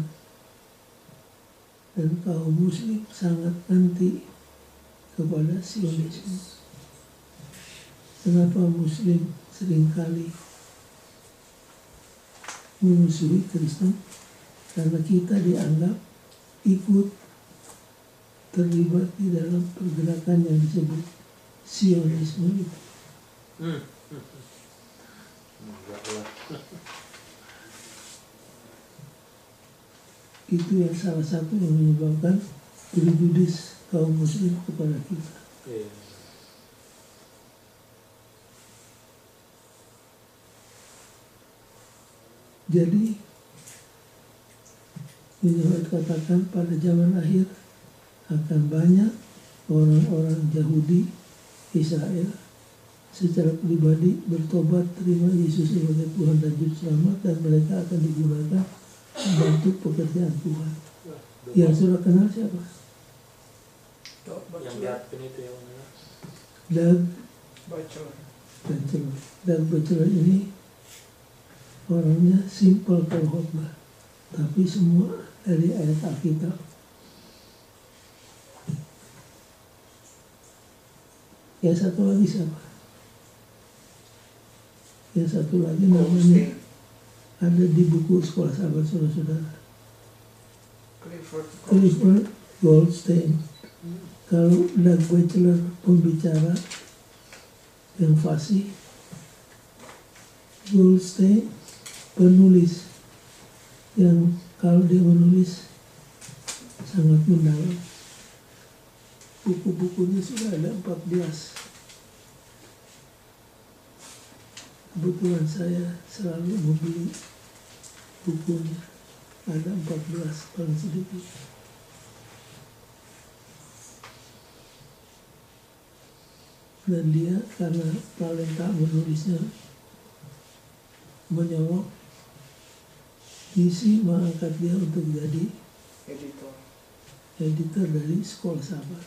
Dan kaum muslim sangat anti kepada Sionisme. Kenapa muslim seringkali memusuhi Kristen? Karena kita dianggap ikut terlibat di dalam pergerakan yang disebut Sionisme itu. Itu yang salah satu yang menyebabkan prejudis kaum muslim kepada kita. Jadi Yahweh katakan pada zaman akhir akan banyak orang-orang Yahudi Israel secara pribadi bertobat terima Yesus sebagai Tuhan dan Juru Selamat, dan mereka akan digunakan membantu pekerjaan Tuhan. Yang sudah kenal siapa? Yang diapin itu yang mana? Doug Bachelor. Bachelor. Doug Bachelor ini orangnya simple kalau khotbah, tapi semua dari ayat Alkitab. Yang satu lagi siapa? Yang satu lagi namanya ada di buku Sekolah Sahabat Saudara-saudara, Clifford Goldstein. Kalau Doug Bachelor pembicara yang fasih, Goldstein penulis yang kalau dia menulis sangat mendalam. Buku-bukunya sudah ada 14. Kebetulan saya selalu membeli bukunya. Ada 14 paling sedikit. Dan dia karena talenta menulisnya menyolok, DC mengangkat dia untuk jadi editor dari Sekolah Sahabat.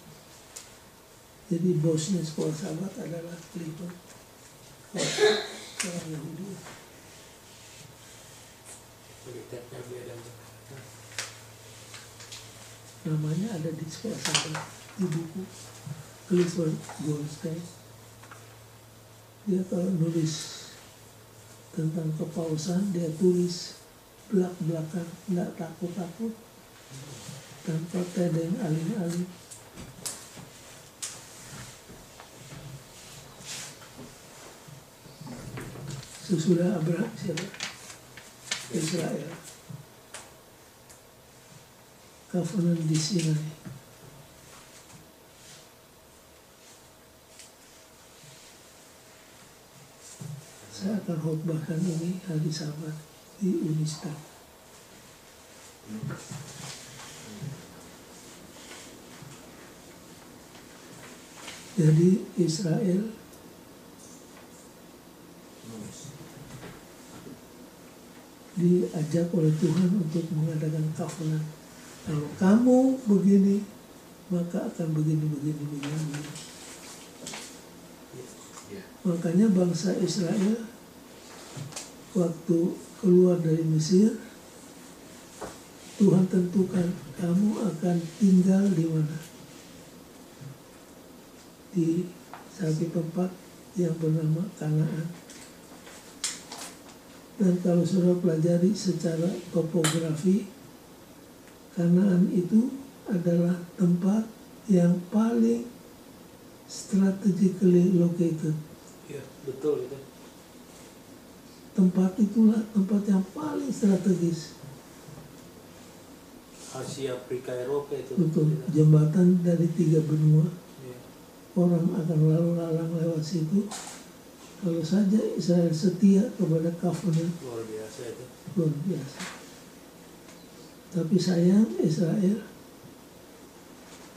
Jadi bosnya Sekolah Sahabat adalah Clifford, orang Yahudi. Namanya ada di Sekolah Sahabat di buku Clifford Goldstein. Dia kalau nulis tentang kepausan, dia tulis belak-belakan, nggak takut-takut, tanpa tedeng aling-aling. Sesudah Abraham siapa? Israel. Covenant di Sinai. Saya akan khotbahkan ini hari Sabat di Unista. Jadi Israel diajak oleh Tuhan untuk mengadakan covenant. Kalau kamu begini, maka akan begini. Makanya bangsa Israel waktu keluar dari Mesir, Tuhan tentukan kamu akan tinggal di mana. Di satu tempat yang bernama Kanaan. Dan kalau saudara pelajari secara topografi, Kanaan itu adalah tempat yang paling strategically located. Ya, betul itu. Tempat itulah tempat yang paling strategis. Asia, Afrika, Eropa itu. Betul, jembatan dari 3 benua. Ya. Orang akan lalu lalang lewat situ. Kalau saja Israel setia kepada covenant, Luar biasa itu. luar biasa. Tapi sayang Israel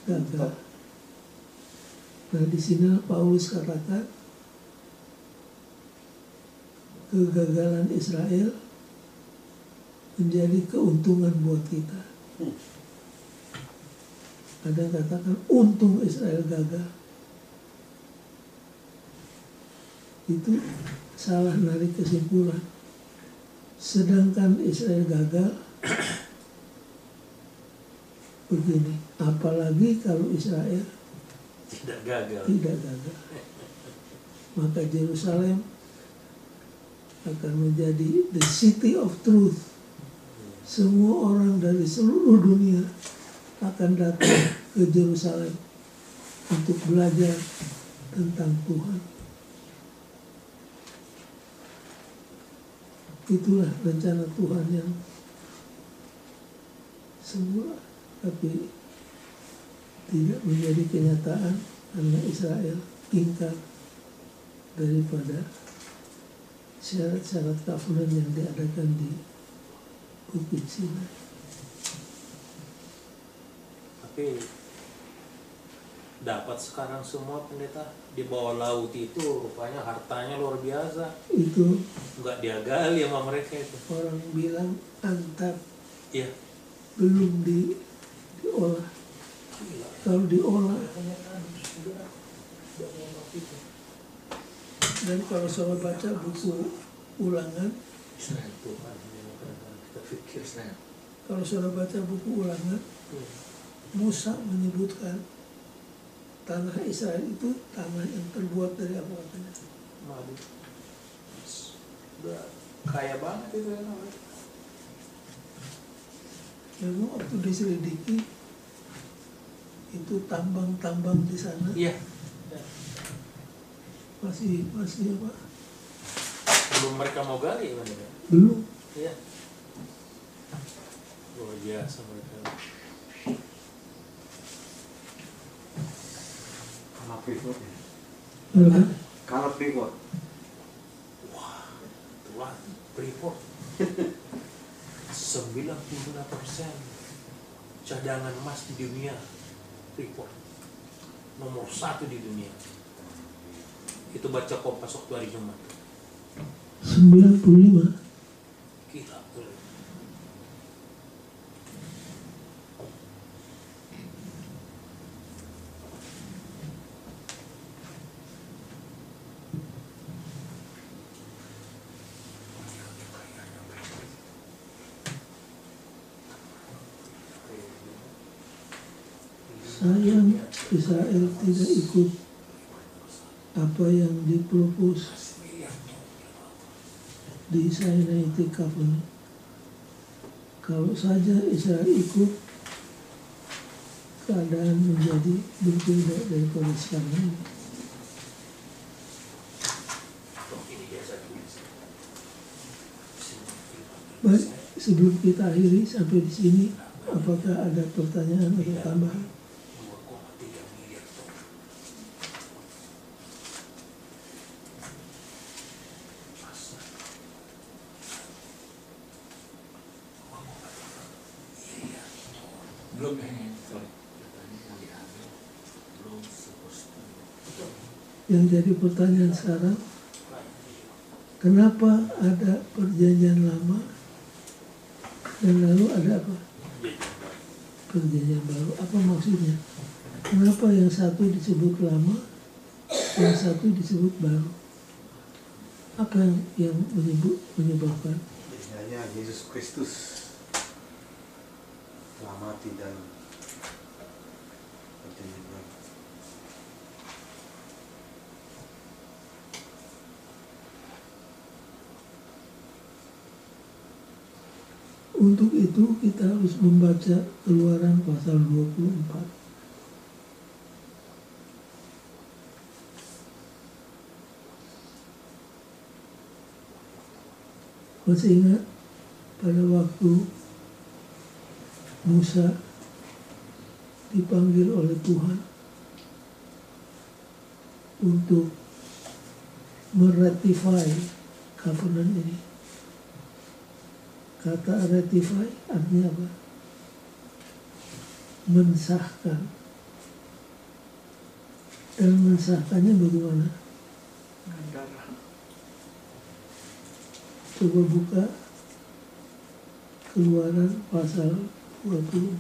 gagal. Nah, di sini Paulus katakan kegagalan Israel menjadi keuntungan buat kita. Ada yang katakan untung Israel gagal. Itu salah narik kesimpulan. Sedangkan Israel gagal, begini, apalagi kalau Israel Tidak gagal. tidak gagal, maka Yerusalem akan menjadi the city of truth. Semua orang dari seluruh dunia akan datang ke Yerusalem untuk belajar tentang Tuhan. Itulah rencana Tuhan yang semula, tapi tidak menjadi kenyataan karena Israel ingkar daripada syarat-syarat covenant yang diadakan di Bukit Sinai. Tapi dapat sekarang semua pendeta di bawah laut itu rupanya hartanya luar biasa. Itu Nggak diagali sama mereka itu. orang bilang antar, Iya. belum diolah. Kalau diolah, dan kalau saudara baca buku Ulangan, Tuhan yang kita pikir. kalau saudara baca buku Ulangan, Musa menyebutkan tanah Israel itu tanah yang terbuat dari apa katanya? Madu. Udah kaya banget itu ya. Memang waktu diselidiki itu tambang-tambang di sana Iya. masih apa? Belum mereka mau gali kan ya? Belum. Iya. Luar biasa mereka. Kalau Freeport ya. Apa? Kalau Freeport. Wah, Tuhan, Freeport 96% cadangan emas di dunia. Freeport nomor 1 di dunia. Itu baca Kompas waktu hari Jumat. 95. Gila tuh. Sayang Israel tidak ikut apa yang dipropos di Sinaitic Covenant. Kalau saja Israel ikut, keadaan menjadi berbeda daripada sekarang ini. Baik, sebelum kita akhiri sampai di sini, apakah ada pertanyaan atau tambahan? 2,3 miliar ton. Belum Yang jadi pertanyaan sekarang, kenapa ada perjanjian lama dan lalu ada apa? Perjanjian baru. Apa maksudnya? Kenapa yang satu disebut lama, yang satu disebut baru? Apa yang menyebabkan? Biasanya Yesus Kristus lama tidak perjanjian baru. Untuk itu kita harus membaca Keluaran pasal 24. Masih ingat pada waktu Musa dipanggil oleh Tuhan untuk meratify covenant ini. Kata ratify artinya apa? Mensahkan. Dan mensahkannya bagaimana? Dengan darah. Coba buka Keluaran pasal 24.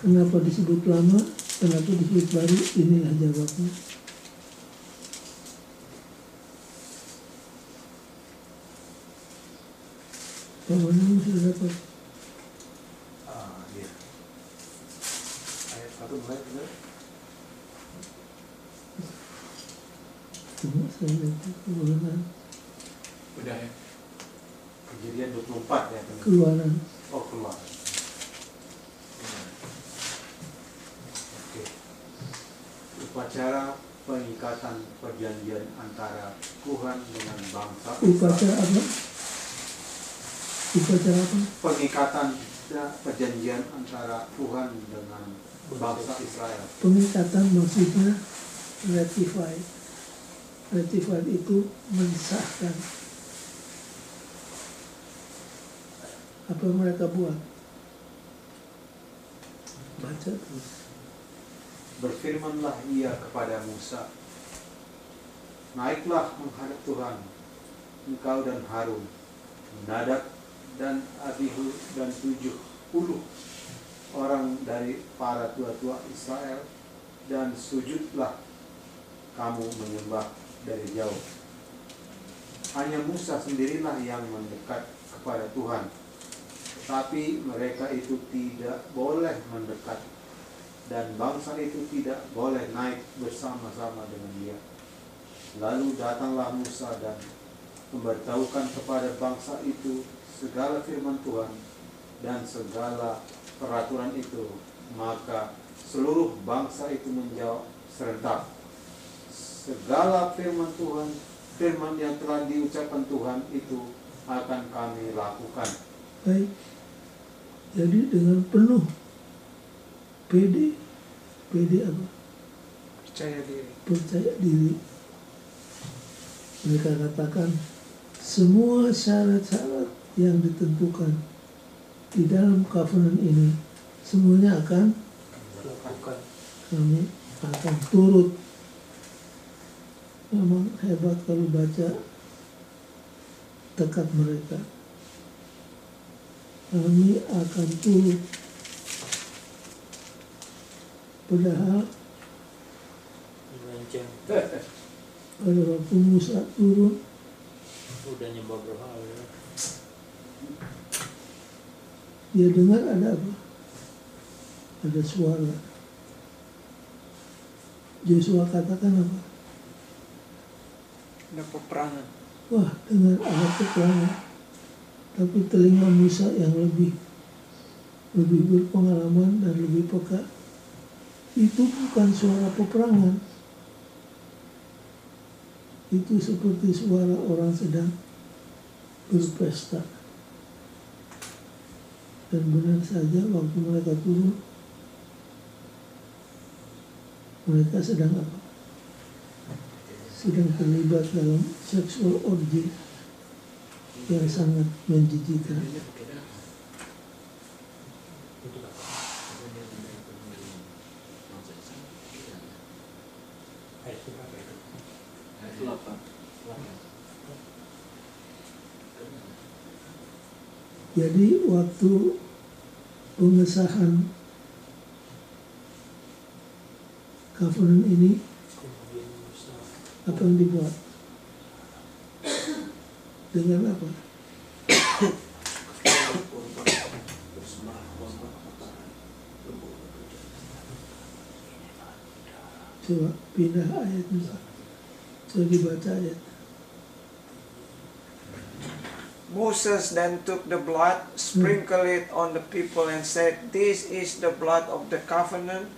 Kenapa disebut lama? Kenapa disebut baru? Inilah jawabnya. Bagaimana sudah dapat? Iya. Ayat 1 mulai benar. Cuma saya lihat Keluaran. Udah ya. Kejadian 24 ya. teman. Keluaran. Oh, keluar. Oke. Upacara pengikatan perjanjian antara Tuhan dengan bangsa Upacara apa? Upacara apa? Pengikatan perjanjian antara Tuhan dengan bangsa Israel. Pengikatan maksudnya ratify. Ratify itu mensahkan. Apa yang mereka buat? Baca terus. Berfirmanlah ia kepada Musa, naiklah menghadap Tuhan, engkau dan Harun, Nadab dan Abihu dan 70 orang dari para tua-tua Israel, dan sujudlah kamu menyembah dari jauh. Hanya Musa sendirilah yang mendekat kepada Tuhan, tetapi mereka itu tidak boleh mendekat, dan bangsa itu tidak boleh naik bersama-sama dengan dia. Lalu datanglah Musa dan memberitahukan kepada bangsa itu segala firman Tuhan dan segala peraturan itu. Maka seluruh bangsa itu menjawab serentak, segala firman Tuhan, firman yang telah diucapkan Tuhan itu akan kami lakukan. Baik. Jadi dengan penuh PD apa? Percaya diri. Percaya diri. Mereka katakan semua syarat-syarat yang ditentukan di dalam covenant ini semuanya akan lakukan. kami akan turut. Memang hebat kalau baca tekad mereka. Kami akan turut. Padahal Melenceng. pada waktu Musa turun, Udah nyembah berhala. dia dengar ada apa? Ada suara. Joshua katakan apa? Ada peperangan. Wah, dengar ada peperangan. Tapi telinga Musa yang lebih berpengalaman dan lebih peka, itu bukan suara peperangan. Itu seperti suara orang sedang berpesta. Dan benar saja waktu mereka turun, mereka sedang apa? Sedang terlibat dalam seksual orgy yang sangat menjijikan. Ayat berapa itu? Ayat 8. Jadi waktu pengesahan covenant ini, Kemudian Musa apa yang dibuat? Dengan apa? Coba pindah ayat Musa. Coba dibaca ayat. Moses then took the blood, sprinkled it on the people, and said, "This is the blood of the covenant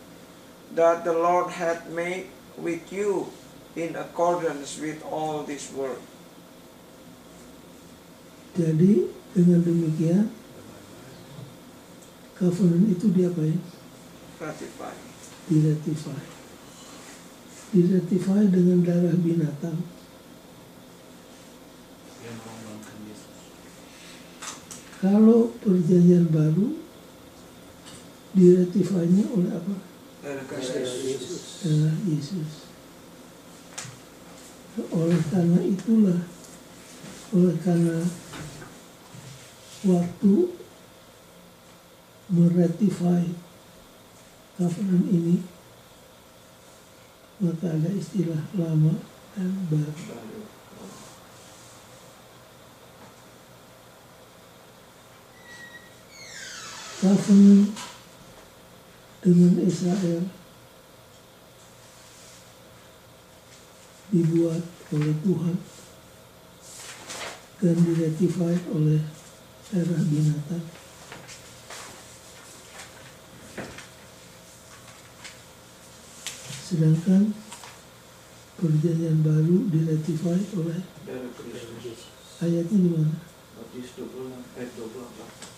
that the Lord hath made with you in accordance with all this word." Jadi dengan demikian covenant itu diapain? Ratify. Diratify. Diratify dengan darah binatang. Yang melambangkan Yesus. Kalau perjanjian baru diratifainya oleh apa? Darah Kristus. Darah Yesus. Oleh karena itulah, oleh karena waktu meratify covenant ini, maka ada istilah lama dan baru. Covenant dengan Israel dibuat oleh Tuhan dan diratified oleh darah binatang. Sedangkan perjanjian baru diratified oleh Darah Kristus. ayatnya di mana? Matius 26 ayat 24.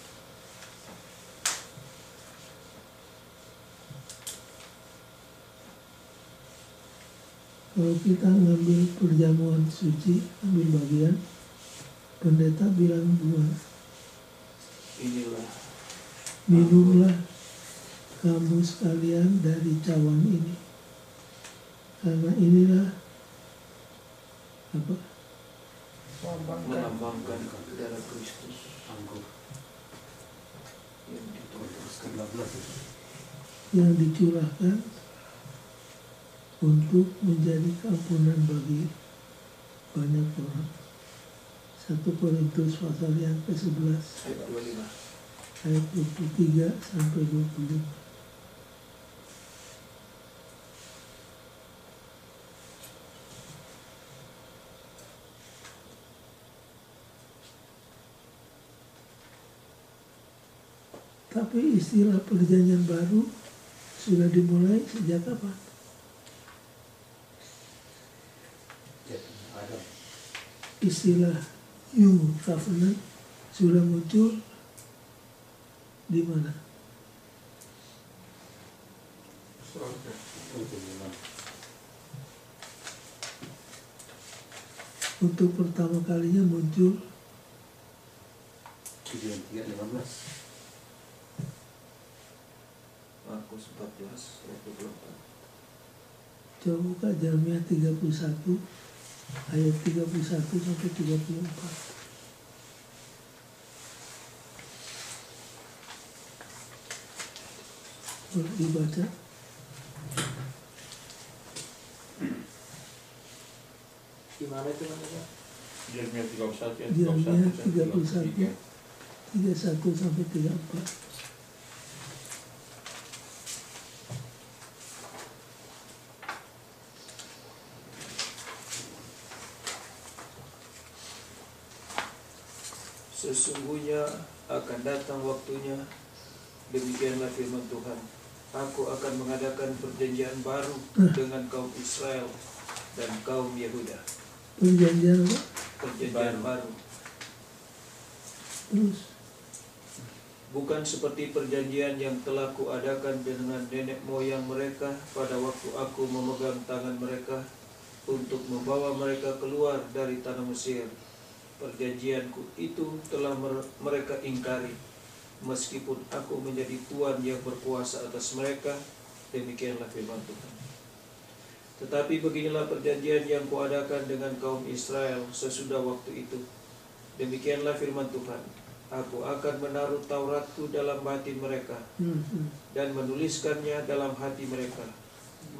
Kalau kita ngambil perjamuan suci, ambil bagian, pendeta bilang gimana? Inilah Minumlah kamu sekalian dari cawan ini, karena inilah apa? melambangkan darah Kristus Anggur yang ditumpahkan. ke-13 Yang dicurahkan untuk menjadi keampunan bagi banyak orang. 1 Korintus pasal yang ke-11 Ayat 25. ayat 23 sampai 25. Tapi istilah perjanjian baru sudah dimulai sejak kapan? Adam. Istilah New Covenant sudah muncul di mana? Untuk pertama kalinya muncul 3:15. Markus 14 ayat 24. coba buka Jeremia 31 ayat 31 sampai 34. Boleh dibaca? Gimana itu namanya? Jeremia 31 ayat Jeremia 31 31 sampai 34. Sesungguhnya akan datang waktunya, demikianlah firman Tuhan, aku akan mengadakan perjanjian baru dengan kaum Israel dan kaum Yehuda. Perjanjian apa? Perjanjian baru. Terus Bukan seperti perjanjian yang telah kuadakan dengan nenek moyang mereka pada waktu aku memegang tangan mereka untuk membawa mereka keluar dari tanah Mesir. Perjanjianku itu telah mereka ingkari, meskipun aku menjadi Tuhan yang berkuasa atas mereka. Demikianlah firman Tuhan. Tetapi beginilah perjanjian yang kuadakan dengan kaum Israel sesudah waktu itu. Demikianlah firman Tuhan. Aku akan menaruh Tauratku dalam batin mereka dan menuliskannya dalam hati mereka.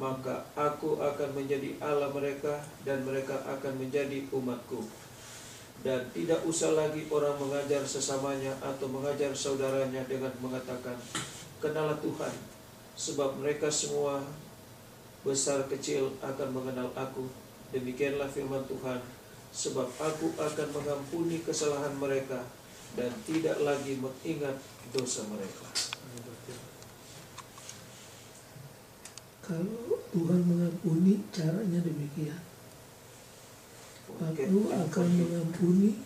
Maka aku akan menjadi Allah mereka dan mereka akan menjadi umatku. Dan tidak usah lagi orang mengajar sesamanya atau mengajar saudaranya dengan mengatakan, "Kenalah Tuhan," sebab mereka semua besar kecil akan mengenal aku. Demikianlah firman Tuhan. sebab aku akan mengampuni kesalahan mereka dan tidak lagi mengingat dosa mereka. Kalau Tuhan mengampuni, caranya demikian. Aku akan mengampuni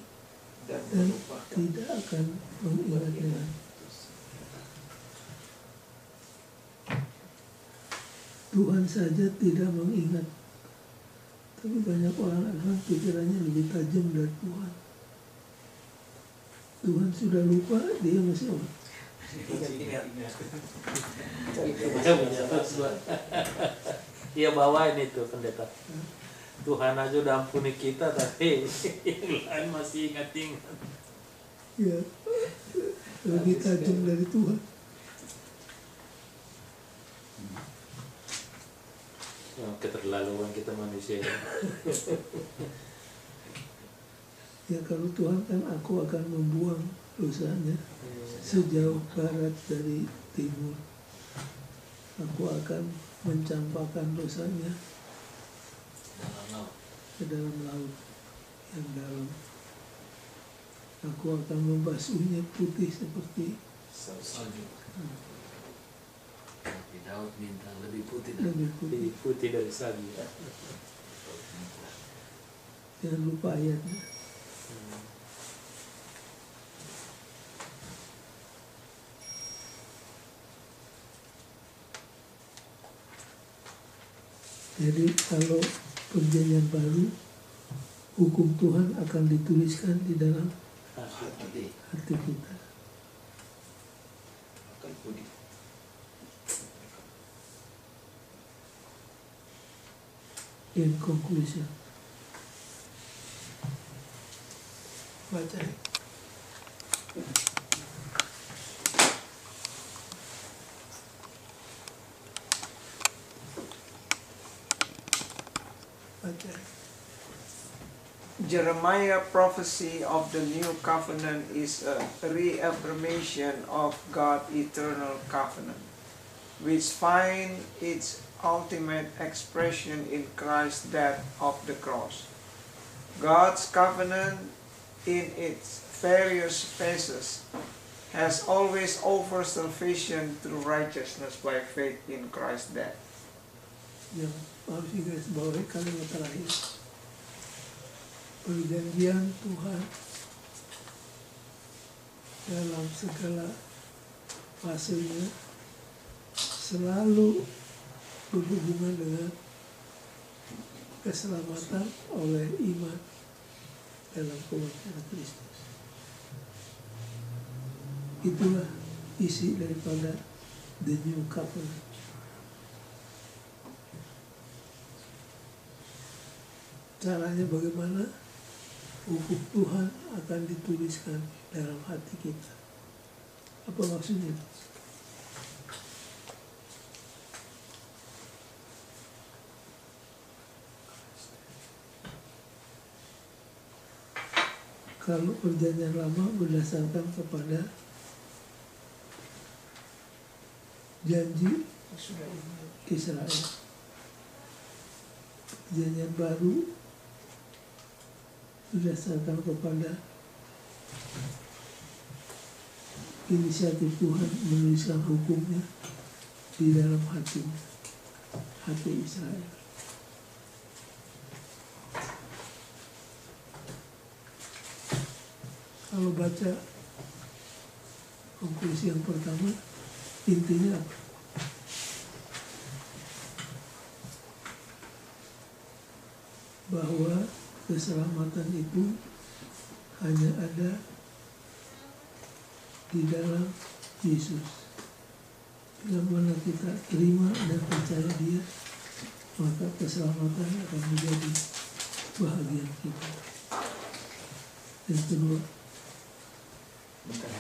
dan dan melupakan. tidak akan mengingatnya. Tuhan saja tidak mengingat. Tapi banyak orang akan pikirannya lebih tajam dari Tuhan. Tuhan sudah lupa, dia masih ingat. Iya bawain itu pendeta. Tuhan aja udah ampuni kita, tapi yang lain masih ingat-ingat. Ya, lebih tajam dari Tuhan. Oh, keterlaluan kita manusia. Ya kalau Tuhan kan aku akan membuang dosanya sejauh barat dari timur. Aku akan mencampakkan dosanya ke dalam laut yang dalam. Aku akan membasuhnya putih seperti salju. Tapi Daud minta lebih putih. lebih putih. Lebih putih dari salju. Jangan lupa ayatnya. Jadi kalau perjanjian baru, hukum Tuhan akan dituliskan di dalam Hati. hati kita. Akan budi. In conclusion, baca. Baca. Jeremiah prophecy of the new covenant is a reaffirmation of God's eternal covenant, which find its ultimate expression in Christ's death of the cross. God's covenant in its various phases has always offered salvation through righteousness by faith in Christ's death. Yang harus digaris bawahi kalimat terakhir. Perjanjian Tuhan dalam segala fasenya selalu berhubungan dengan keselamatan oleh iman dalam kematian Kristus. Itulah isi daripada The New Covenant. Caranya bagaimana? Hukum Tuhan akan dituliskan dalam hati kita. Apa maksudnya? Kalau perjanjian lama berdasarkan kepada janji Israel. Perjanjian baru berdasarkan kepada inisiatif Tuhan menuliskan hukumnya di dalam hati Israel. Kalau baca konklusi yang pertama, intinya apa? Bahwa keselamatan itu hanya ada di dalam Yesus. Bila mana kita terima dan percaya Dia, maka keselamatan akan menjadi bahagian kita. Yang kedua, Bentar.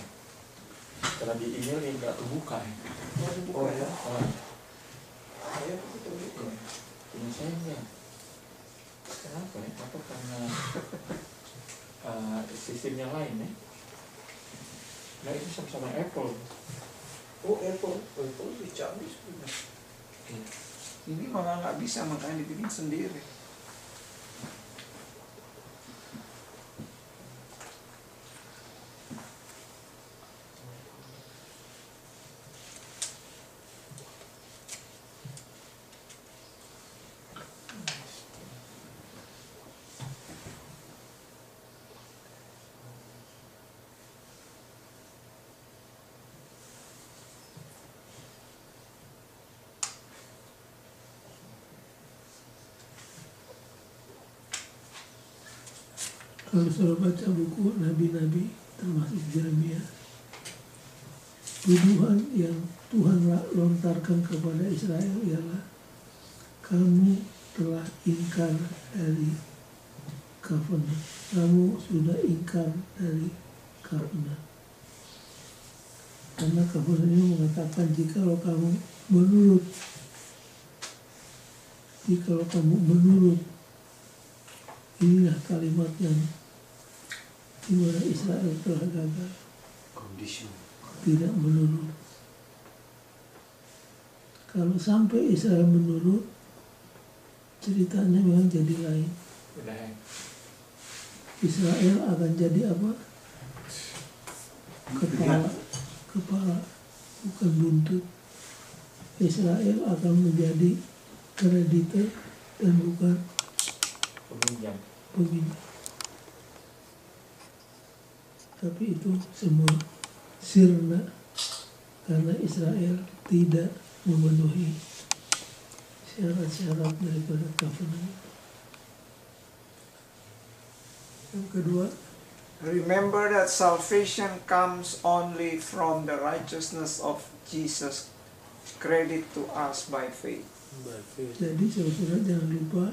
Karena di email ini nggak kebuka ya. Oh ya. Saya punya saya enggak. Kenapa ya? Apa karena sistemnya lain ya? Nah itu sama-sama Apple. Oh Apple lebih canggih sebenarnya. Ini malah nggak bisa, makanya dibikin sendiri. Kalau saudara baca buku nabi-nabi termasuk Yeremia, tuduhan yang Tuhan lontarkan kepada Israel ialah kamu telah ingkar dari covenant. Kamu sudah ingkar dari covenant. Karena covenant ini mengatakan jikalau kamu menurut, inilah kalimat yang dimana Israel telah gagal. Condition. Tidak menurut. Kalau sampai Israel menurut, ceritanya memang jadi lain. Israel akan jadi apa? Kepala, bukan buntut. Israel akan menjadi kreditor dan bukan Peminjam. Tapi itu semua sirna karena Israel tidak memenuhi syarat-syarat daripada covenant. Yang kedua, Remember that salvation comes only from the righteousness of Jesus, credit to us by faith. jadi saudara jangan lupa,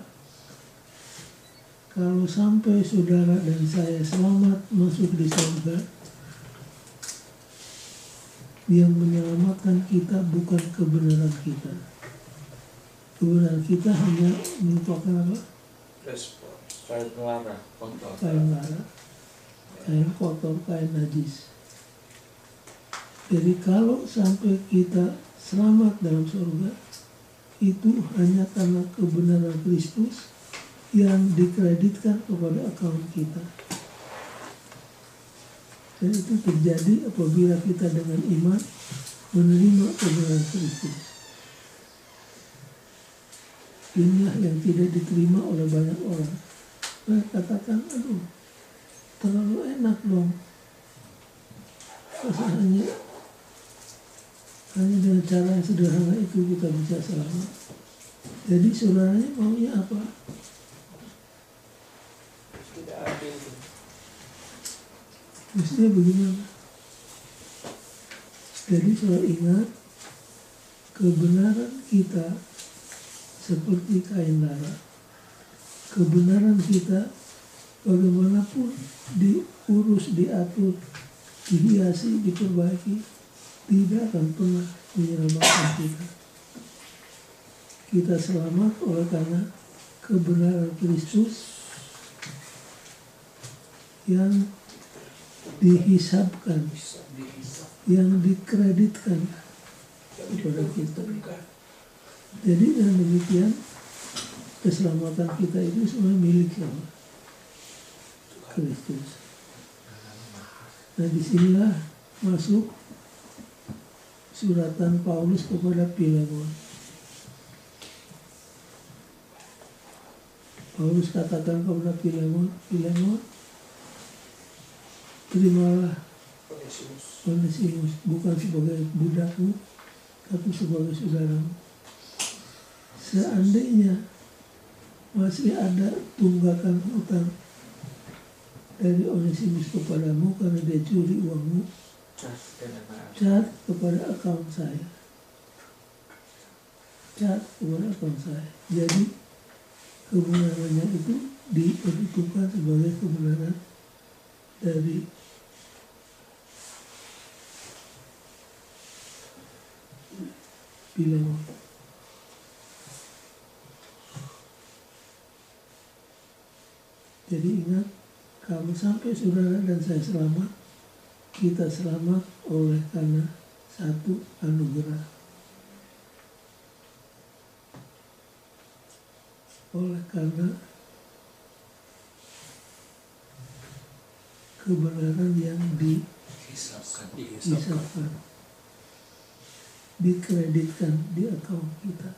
kalau sampai saudara dan saya selamat masuk di surga, yang menyelamatkan kita bukan kebenaran kita. Kebenaran kita hanya merupakan apa? Respons. Kain lara, kotor. Kain lara, kain kotor, kain najis. Jadi kalau sampai kita selamat dalam surga, itu hanya karena kebenaran Kristus yang dikreditkan kepada akun kita. Dan itu terjadi apabila kita dengan iman menerima kebenaran Kristus. Inilah yang tidak diterima oleh banyak orang. Mereka katakan, aduh, terlalu enak dong. Masa hanya dengan cara yang sederhana itu kita bisa selamat. Jadi saudaranya maunya apa? Tidak adil. Mestinya bagaimana? Jadi saudara ingat, kebenaran kita seperti kain lara. Kebenaran kita bagaimanapun diurus, diatur, dihiasi, diperbaiki, tidak akan pernah menyelamatkan kita. Kita selamat oleh karena kebenaran Kristus yang dihisabkan, yang dikreditkan kepada kita. Jadi dengan demikian keselamatan kita itu semua milik sama Kristus. Nah disinilah masuk suratan Paulus kepada Filemon. Paulus katakan kepada Filemon, terimalah Onesimus bukan sebagai budakmu, tapi sebagai saudaramu. Seandainya masih ada tunggakan hutang dari Onesimus kepadamu karena dia curi uangmu, cat kepada akun saya. Jadi kebenarannya itu diperhitungkan sebagai kebenaran dari Filemon. Jadi ingat, kalau sampai saudara dan saya selamat, kita selamat oleh karena satu anugerah. Oleh karena kebenaran yang dihisabkan, dikreditkan di akun kita.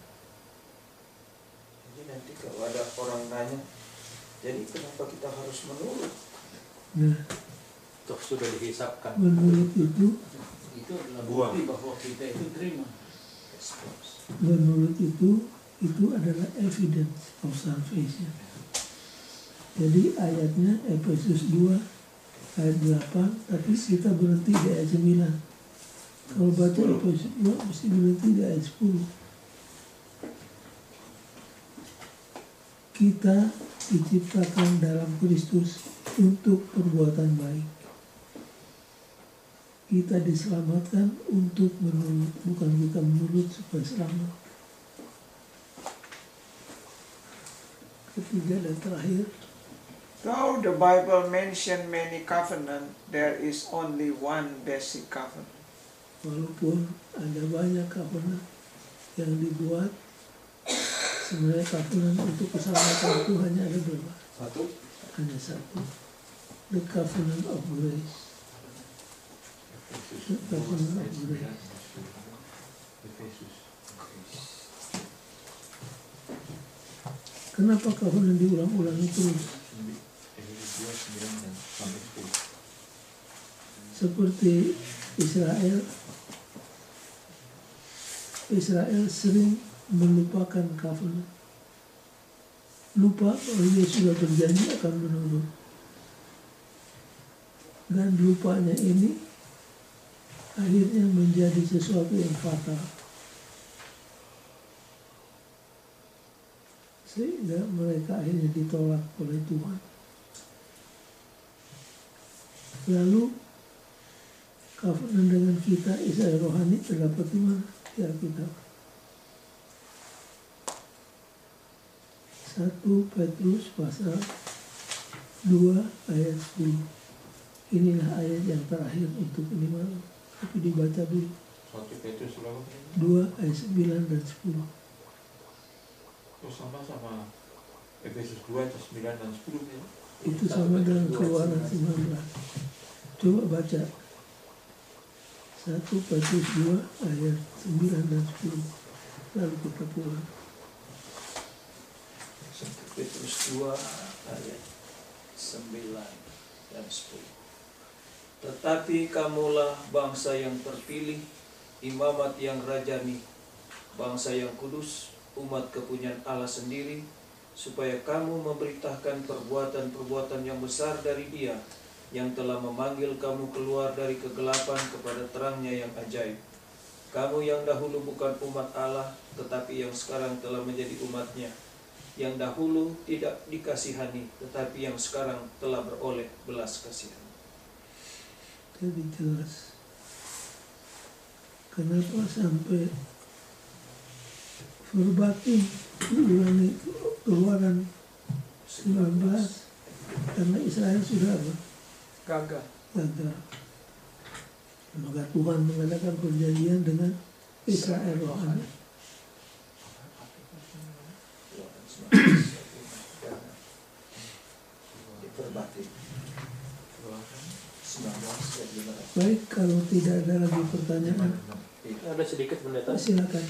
Jadi nanti kalau ada orang tanya, jadi kenapa kita harus menurut? Nah, Toh sudah dihisapkan. menurut itu adalah bukti bahwa kita itu terima. menurut itu adalah evidence of salvation. Jadi ayatnya Efesus 2 ayat 8, tapi kita berhenti di ayat 9. Kalau baca Efesus 2 mesti berhenti di ayat 10. Kita diciptakan dalam Kristus untuk perbuatan baik. Kita diselamatkan untuk menurut, bukan kita menurut supaya selamat. Ketiga dan terakhir, Though the Bible mention many covenant, there is only one basic covenant. walaupun ada banyak covenant yang dibuat, sebenarnya covenant untuk keselamatan itu hanya ada berapa? Hanya satu. The covenant of grace. The covenant of grace. Kenapa covenant diulang-ulang terus? Seperti Israel sering melupakan covenant. Lupa kalau dia sudah berjanji akan menurut. Dan lupanya ini akhirnya menjadi sesuatu yang fatal. Sehingga mereka akhirnya ditolak oleh Tuhan. Lalu covenant dengan kita, Israel rohani, terdapat di mana? Di Alkitab. 1 Petrus pasal 2 ayat 10. Inilah ayat yang terakhir untuk ini malam. Tapi dibaca dulu. 1 Petrus 2 ayat 9 dan 10. Terus sama Efesus 2 ayat 9 dan 10 ya? Itu sama dengan Keluaran 19. Coba baca 1 Petrus 2 ayat 9 dan 10. Lalu kita pulang. 1 Petrus 2 ayat 9 dan 10. Tetapi kamulah bangsa yang terpilih, imamat yang rajani, bangsa yang kudus, umat kepunyaan Allah sendiri, supaya kamu memberitakan perbuatan-perbuatan yang besar dari Dia yang telah memanggil kamu keluar dari kegelapan kepada terangnya yang ajaib. Kamu yang dahulu bukan umat Allah, tetapi yang sekarang telah menjadi umat-Nya, yang dahulu tidak dikasihani, tetapi yang sekarang telah beroleh belas kasihan. Jadi jelas kenapa sampai verbatim diulangi Keluaran 19, karena Israel sudah Gagal. gagal. Maka Tuhan mengadakan perjanjian dengan Israel rohani. Baik, kalau tidak ada lagi pertanyaan, Ada sedikit pendeta. silakan.